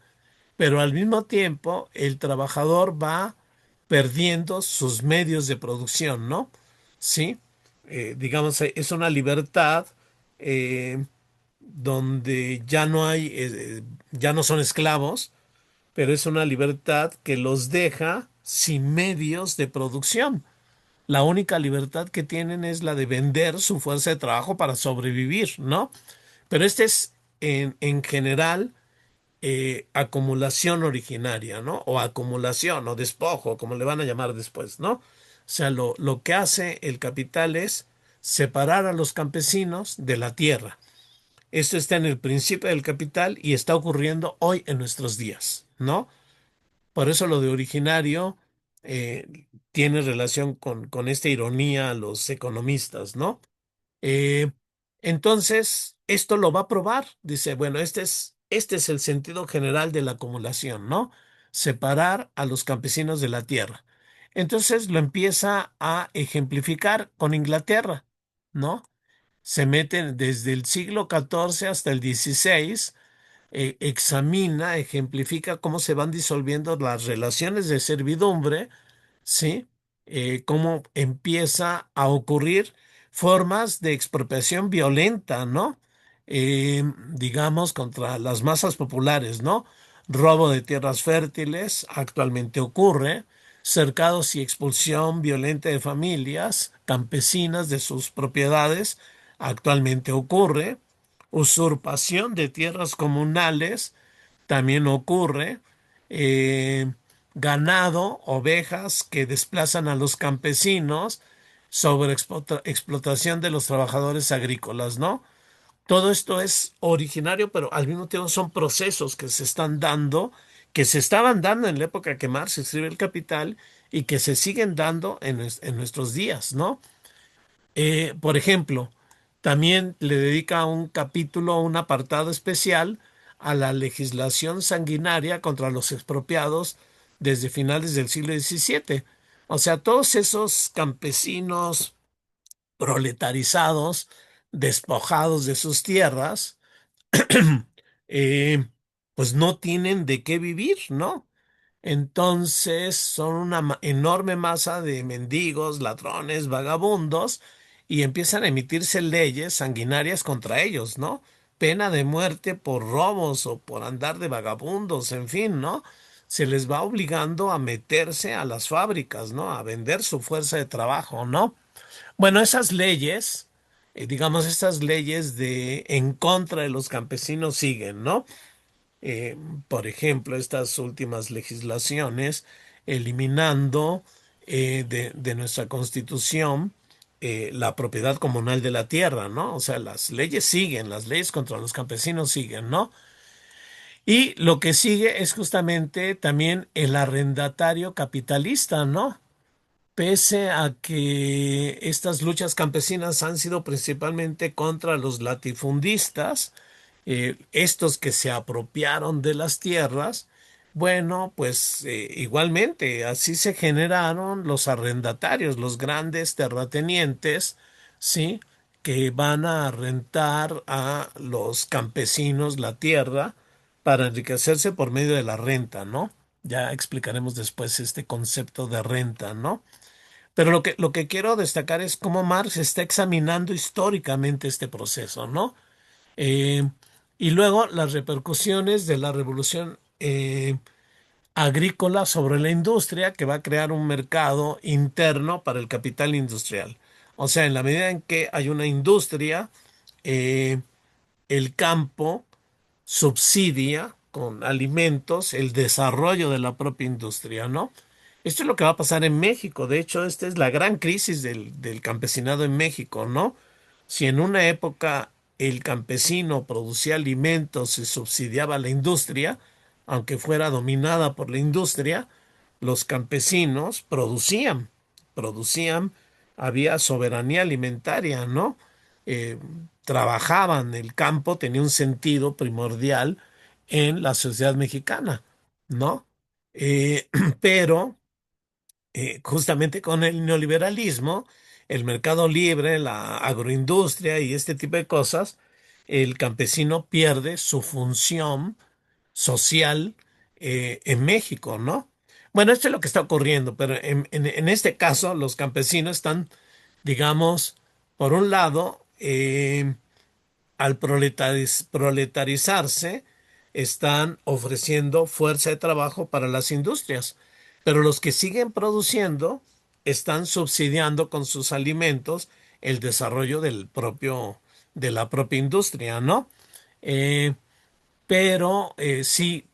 pero al mismo tiempo el trabajador va perdiendo sus medios de producción, ¿no? Sí, digamos, es una libertad eh, donde ya no hay, ya no son esclavos, pero es una libertad que los deja sin medios de producción. La única libertad que tienen es la de vender su fuerza de trabajo para sobrevivir, ¿no? Pero este es en general acumulación originaria, ¿no? O acumulación o despojo, como le van a llamar después, ¿no? O sea, lo que hace el capital es separar a los campesinos de la tierra. Esto está en el principio del capital y está ocurriendo hoy en nuestros días, ¿no? Por eso lo de originario tiene relación con esta ironía a los economistas, ¿no? Eh, entonces, esto lo va a probar. Dice, bueno, este es el sentido general de la acumulación, ¿no? Separar a los campesinos de la tierra. Entonces lo empieza a ejemplificar con Inglaterra, ¿no? Se meten desde el siglo XIV hasta el XVI, examina, ejemplifica cómo se van disolviendo las relaciones de servidumbre, ¿sí? Cómo empieza a ocurrir formas de expropiación violenta, ¿no? Digamos, contra las masas populares, ¿no? Robo de tierras fértiles actualmente ocurre, cercados y expulsión violenta de familias campesinas de sus propiedades actualmente ocurre, usurpación de tierras comunales también ocurre, eh, ganado, ovejas que desplazan a los campesinos, sobre explotación de los trabajadores agrícolas, ¿no? Todo esto es originario, pero al mismo tiempo son procesos que se están dando, que se estaban dando en la época que Marx escribe El Capital y que se siguen dando en nuestros días, ¿no? Por ejemplo, también le dedica un capítulo, un apartado especial a la legislación sanguinaria contra los expropiados desde finales del siglo XVII. O sea, todos esos campesinos proletarizados, despojados de sus tierras, eh, pues no tienen de qué vivir, ¿no? Entonces son una enorme masa de mendigos, ladrones, vagabundos, y empiezan a emitirse leyes sanguinarias contra ellos, ¿no? Pena de muerte por robos o por andar de vagabundos, en fin, ¿no? Se les va obligando a meterse a las fábricas, ¿no? A vender su fuerza de trabajo, ¿no? Bueno, esas leyes, digamos, estas leyes de en contra de los campesinos siguen, ¿no? eh, por ejemplo, estas últimas legislaciones, eliminando de nuestra Constitución la propiedad comunal de la tierra, ¿no? O sea, las leyes siguen, las leyes contra los campesinos siguen, ¿no? Y lo que sigue es justamente también el arrendatario capitalista, ¿no? Pese a que estas luchas campesinas han sido principalmente contra los latifundistas, estos que se apropiaron de las tierras, bueno, pues igualmente así se generaron los arrendatarios, los grandes terratenientes, ¿sí? Que van a rentar a los campesinos la tierra para enriquecerse por medio de la renta, ¿no? Ya explicaremos después este concepto de renta, ¿no? Pero lo que quiero destacar es cómo Marx está examinando históricamente este proceso, ¿no? Eh, y luego las repercusiones de la revolución agrícola sobre la industria que va a crear un mercado interno para el capital industrial. O sea, en la medida en que hay una industria, eh, el campo subsidia con alimentos el desarrollo de la propia industria, ¿no? Esto es lo que va a pasar en México. De hecho, esta es la gran crisis del campesinado en México, ¿no? Si en una época el campesino producía alimentos, se subsidiaba la industria, aunque fuera dominada por la industria, los campesinos producían, había soberanía alimentaria, ¿no? Eh, Trabajaban, el campo tenía un sentido primordial en la sociedad mexicana, ¿no? Eh, pero justamente con el neoliberalismo, el mercado libre, la agroindustria y este tipo de cosas, el campesino pierde su función social en México, ¿no? Bueno, esto es lo que está ocurriendo, pero en este caso los campesinos están, digamos, por un lado, al proletarizarse, están ofreciendo fuerza de trabajo para las industrias, pero los que siguen produciendo están subsidiando con sus alimentos el desarrollo de la propia industria, ¿no? Eh, pero sí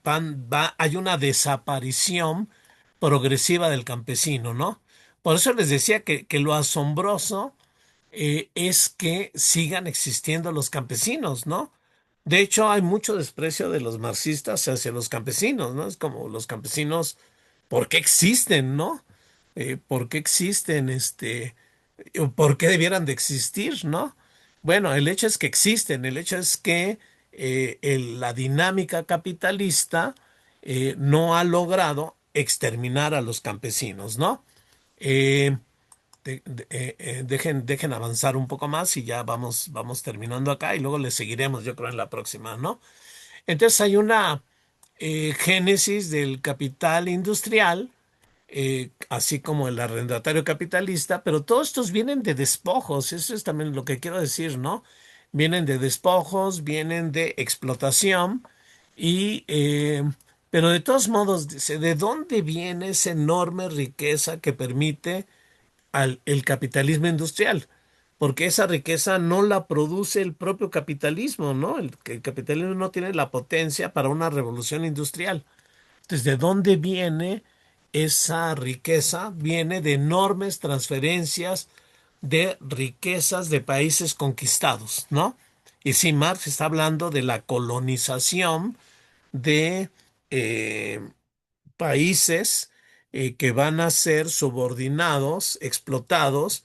hay una desaparición progresiva del campesino, ¿no? Por eso les decía que lo asombroso es que sigan existiendo los campesinos, ¿no? De hecho, hay mucho desprecio de los marxistas hacia los campesinos, ¿no? Es como los campesinos, ¿por qué existen, no? ¿Por qué existen, o por qué debieran de existir, no? Bueno, el hecho es que existen, el hecho es que la dinámica capitalista no ha logrado exterminar a los campesinos, ¿no? Eh, dejen avanzar un poco más y ya vamos terminando acá y luego le seguiremos, yo creo, en la próxima, ¿no? Entonces hay una génesis del capital industrial, así como el arrendatario capitalista, pero todos estos vienen de despojos, eso es también lo que quiero decir, ¿no? Vienen de despojos, vienen de explotación y... pero de todos modos, dice, ¿de dónde viene esa enorme riqueza que permite el capitalismo industrial? Porque esa riqueza no la produce el propio capitalismo, ¿no? El capitalismo no tiene la potencia para una revolución industrial. Entonces, ¿de dónde viene esa riqueza? Viene de enormes transferencias de riquezas de países conquistados, ¿no? Y sí, Marx está hablando de la colonización de eh, países que van a ser subordinados, explotados.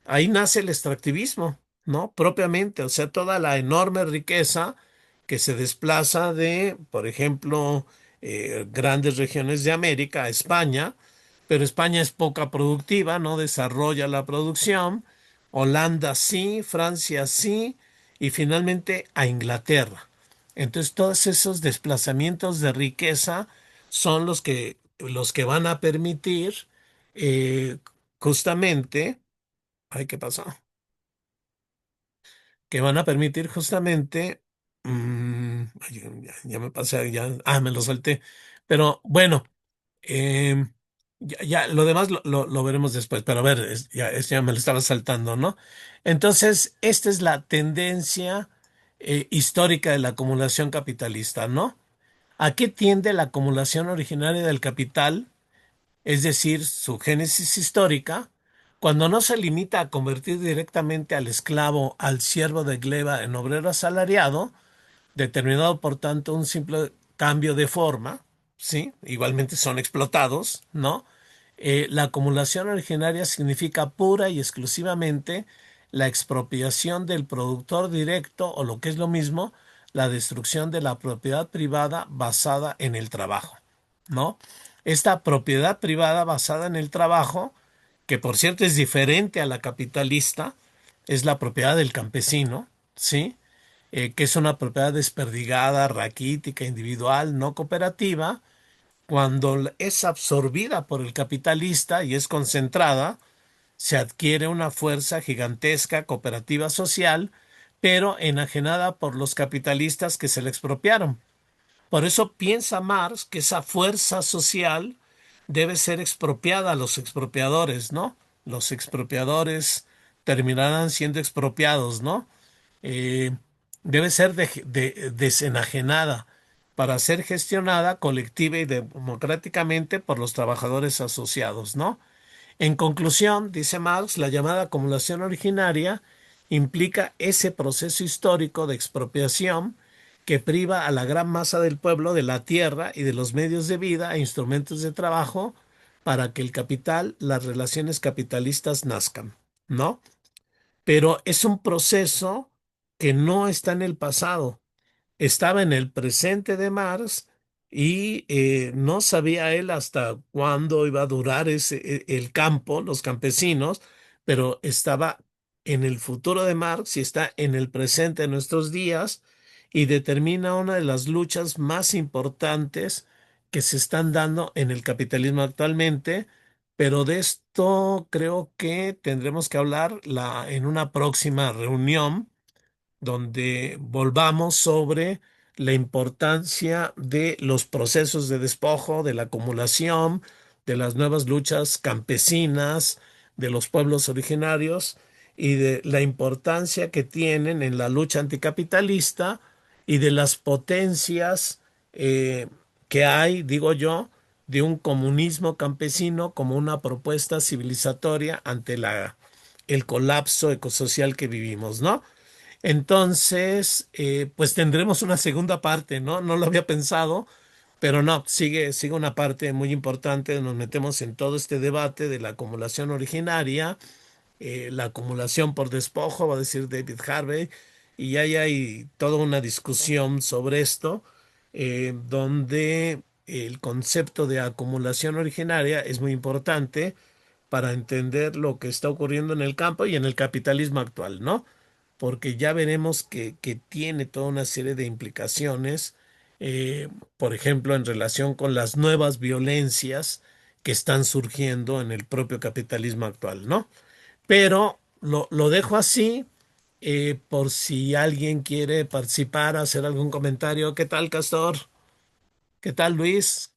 Ahí nace el extractivismo, ¿no? Propiamente, o sea, toda la enorme riqueza que se desplaza de, por ejemplo, grandes regiones de América a España, pero España es poca productiva, no desarrolla la producción. Holanda sí, Francia sí, y finalmente a Inglaterra. Entonces, todos esos desplazamientos de riqueza son los que van a permitir eh, justamente, ay, ¿qué pasó? Que van a permitir justamente, ay, ya me pasé, me lo salté, pero bueno, em, lo demás lo veremos después, pero a ver, ya me lo estaba saltando, ¿no? Entonces, esta es la tendencia histórica de la acumulación capitalista, ¿no? ¿A qué tiende la acumulación originaria del capital? Es decir, su génesis histórica, cuando no se limita a convertir directamente al esclavo, al siervo de gleba en obrero asalariado, determinado por tanto un simple cambio de forma, ¿sí? Igualmente son explotados, ¿no? La acumulación originaria significa pura y exclusivamente la expropiación del productor directo o lo que es lo mismo, la destrucción de la propiedad privada basada en el trabajo, ¿no? Esta propiedad privada basada en el trabajo, que por cierto es diferente a la capitalista, es la propiedad del campesino, ¿sí? Que es una propiedad desperdigada, raquítica, individual, no cooperativa, cuando es absorbida por el capitalista y es concentrada, se adquiere una fuerza gigantesca cooperativa social, pero enajenada por los capitalistas que se le expropiaron. Por eso piensa Marx que esa fuerza social debe ser expropiada a los expropiadores, ¿no? Los expropiadores terminarán siendo expropiados, ¿no? Eh, Debe ser desenajenada para ser gestionada colectiva y democráticamente por los trabajadores asociados, ¿no? En conclusión, dice Marx, la llamada acumulación originaria implica ese proceso histórico de expropiación que priva a la gran masa del pueblo de la tierra y de los medios de vida e instrumentos de trabajo para que el capital, las relaciones capitalistas nazcan, ¿no? Pero es un proceso que no está en el pasado, estaba en el presente de Marx y no sabía él hasta cuándo iba a durar el campo, los campesinos, pero estaba en el futuro de Marx y está en el presente de nuestros días y determina una de las luchas más importantes que se están dando en el capitalismo actualmente. Pero de esto creo que tendremos que hablar en una próxima reunión donde volvamos sobre la importancia de los procesos de despojo, de la acumulación, de las nuevas luchas campesinas, de los pueblos originarios y de la importancia que tienen en la lucha anticapitalista y de las potencias eh, que hay, digo yo, de un comunismo campesino como una propuesta civilizatoria ante el colapso ecosocial que vivimos, ¿no? Entonces, pues tendremos una segunda parte, ¿no? No lo había pensado, pero no, sigue una parte muy importante. Nos metemos en todo este debate de la acumulación originaria, la acumulación por despojo, va a decir David Harvey, y ahí hay toda una discusión sobre esto, donde el concepto de acumulación originaria es muy importante para entender lo que está ocurriendo en el campo y en el capitalismo actual, ¿no? Porque ya veremos que tiene toda una serie de implicaciones, eh, por ejemplo, en relación con las nuevas violencias que están surgiendo en el propio capitalismo actual, ¿no? Pero lo dejo así, por si alguien quiere participar, hacer algún comentario. ¿Qué tal, Castor? ¿Qué tal, Luis?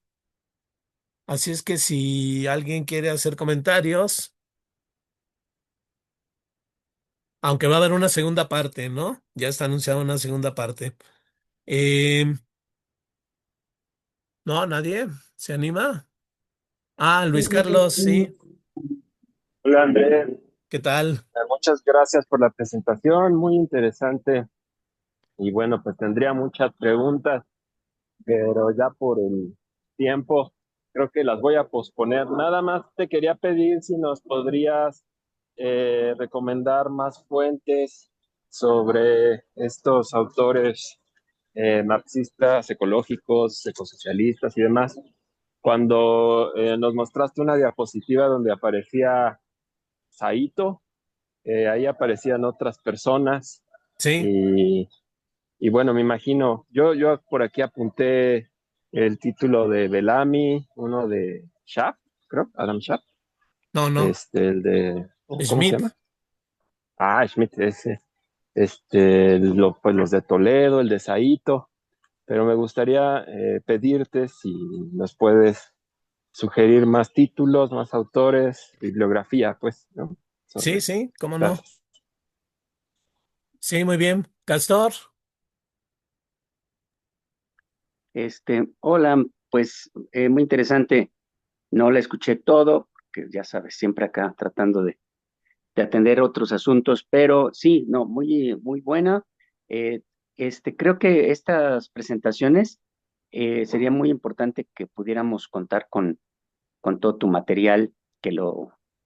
Así es que si alguien quiere hacer comentarios, aunque va a haber una segunda parte, ¿no? Ya está anunciada una segunda parte. Eh, no, nadie se anima. Ah,
Sí,
Luis
sí, sí,
Carlos, sí.
sí. Hola Andrés.
¿Qué tal?
Muchas gracias por la presentación, muy interesante. Y bueno, pues tendría muchas preguntas, pero ya por el tiempo creo que las voy a posponer. Nada más te quería pedir si nos podrías recomendar más fuentes sobre estos autores marxistas, ecológicos, ecosocialistas y demás. Cuando nos mostraste una diapositiva donde aparecía Saito, ahí aparecían otras personas
Sí.
y, y bueno, me imagino, yo por aquí apunté el título de Bellamy, uno de Schaff, creo, Adam Schaff,
No, no.
el de, ¿cómo se
Schmidt.
llama? Ah, Schmidt, ese, pues los de Toledo, el de Saito, pero me gustaría pedirte si nos puedes sugerir más títulos, más autores, bibliografía, pues, ¿no?
Sí,
Sobre.
sí, cómo no.
Gracias.
Sí, muy bien. Castor.
Hola, pues muy interesante. No la escuché todo, que ya sabes, siempre acá tratando de atender otros asuntos, pero sí, no, muy, muy buena. Eh, creo que estas presentaciones sería muy importante que pudiéramos contar con todo tu material, que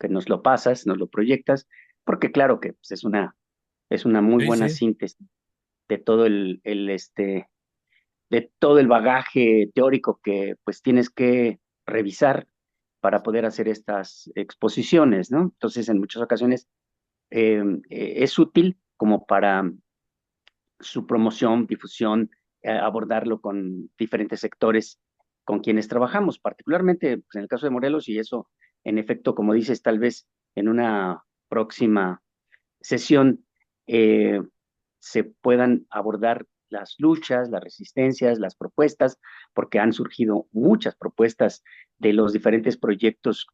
nos lo pasas, nos lo proyectas, porque claro que pues, es una muy
Sí,
buena
sí.
síntesis de todo de todo el bagaje teórico que pues tienes que revisar para poder hacer estas exposiciones, ¿no? Entonces, en muchas ocasiones es útil como para su promoción, difusión, abordarlo con diferentes sectores con quienes trabajamos, particularmente pues, en el caso de Morelos, y eso, en efecto, como dices, tal vez en una próxima sesión eh, se puedan abordar las luchas, las resistencias, las propuestas, porque han surgido muchas propuestas de los diferentes proyectos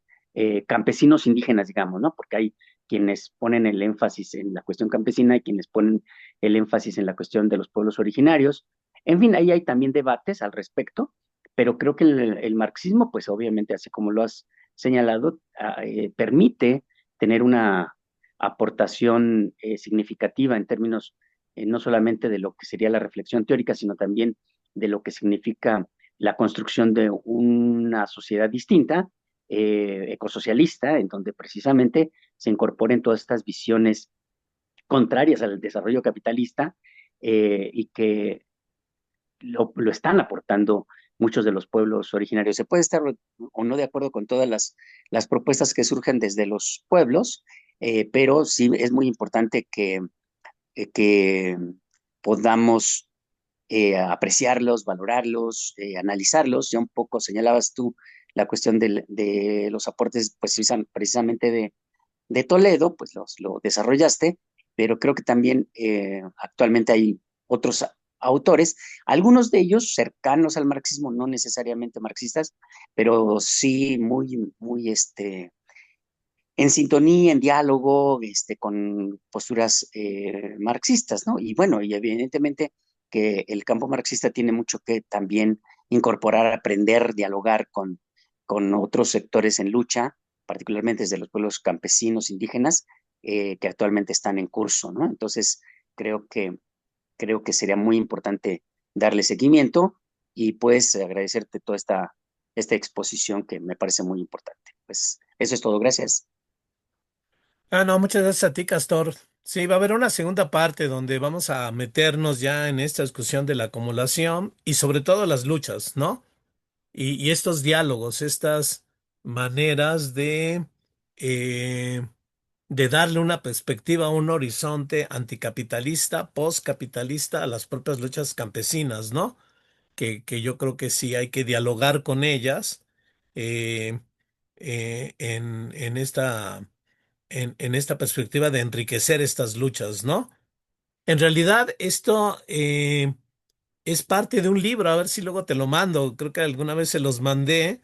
campesinos indígenas, digamos, ¿no? Porque hay quienes ponen el énfasis en la cuestión campesina y quienes ponen el énfasis en la cuestión de los pueblos originarios. En fin, ahí hay también debates al respecto, pero creo que el marxismo, pues obviamente, así como lo has señalado, permite tener una aportación significativa en términos no solamente de lo que sería la reflexión teórica, sino también de lo que significa la construcción de una sociedad distinta, ecosocialista, en donde precisamente se incorporen todas estas visiones contrarias al desarrollo capitalista y que lo están aportando muchos de los pueblos originarios. Se puede estar o no de acuerdo con todas las propuestas que surgen desde los pueblos, pero sí es muy importante que podamos apreciarlos, valorarlos, analizarlos. Ya un poco señalabas tú la cuestión de los aportes, pues precisamente de Toledo, pues lo desarrollaste, pero creo que también actualmente hay otros autores, algunos de ellos cercanos al marxismo, no necesariamente marxistas, pero sí muy en sintonía, en diálogo, con posturas marxistas, ¿no? Y bueno, y evidentemente que el campo marxista tiene mucho que también incorporar, aprender, dialogar con otros sectores en lucha, particularmente desde los pueblos campesinos, indígenas, que actualmente están en curso, ¿no? Entonces, creo que, creo que sería muy importante darle seguimiento y pues agradecerte toda esta exposición que me parece muy importante. Pues eso es todo, gracias.
Ah, no, muchas gracias a ti, Castor. Sí, va a haber una segunda parte donde vamos a meternos ya en esta discusión de la acumulación y sobre todo las luchas, ¿no? Y estos diálogos, estas maneras eh, de darle una perspectiva, un horizonte anticapitalista, postcapitalista a las propias luchas campesinas, ¿no? Que yo creo que sí hay que dialogar con ellas eh, en esta perspectiva de enriquecer estas luchas, ¿no? En realidad, esto es parte de un libro, a ver si luego te lo mando. Creo que alguna vez se los mandé.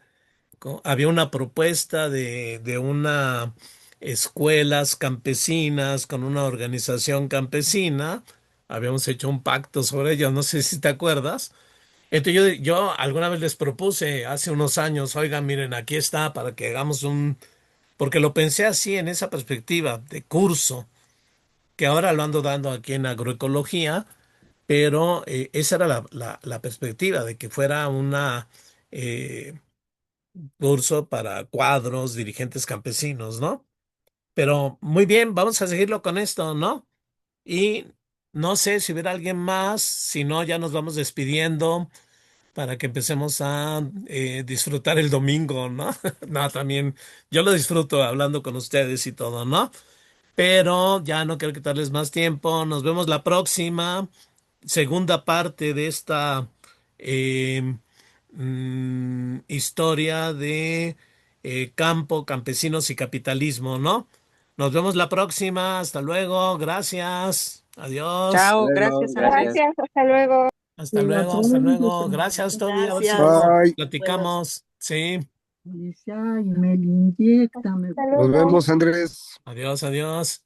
Había una propuesta de una escuelas campesinas con una organización campesina. Habíamos hecho un pacto sobre ello, no sé si te acuerdas. Entonces yo alguna vez les propuse hace unos años, oigan, miren, aquí está para que hagamos porque lo pensé así en esa perspectiva de curso, que ahora lo ando dando aquí en agroecología, pero esa era la perspectiva de que fuera una curso para cuadros, dirigentes campesinos, ¿no? Pero muy bien, vamos a seguirlo con esto, ¿no? Y no sé si hubiera alguien más, si no, ya nos vamos despidiendo para que empecemos a disfrutar el domingo, ¿no? No, también yo lo disfruto hablando con ustedes y todo, ¿no? Pero ya no quiero quitarles más tiempo. Nos vemos la próxima, segunda parte de esta eh, historia de campo, campesinos y capitalismo, ¿no? Nos vemos la próxima. Hasta luego. Gracias. Adiós.
Chao,
Luego,
gracias
gracias.
Andrés.
Gracias, hasta luego.
Hasta
Hasta
luego. Hasta luego.
pronto.
Gracias, Toby. A ver si
Gracias.
luego
Bye.
Buenos
platicamos. Sí.
Dice, ay, me lo inyecta.
Hasta
Nos
luego.
vemos, Andrés.
Adiós, adiós.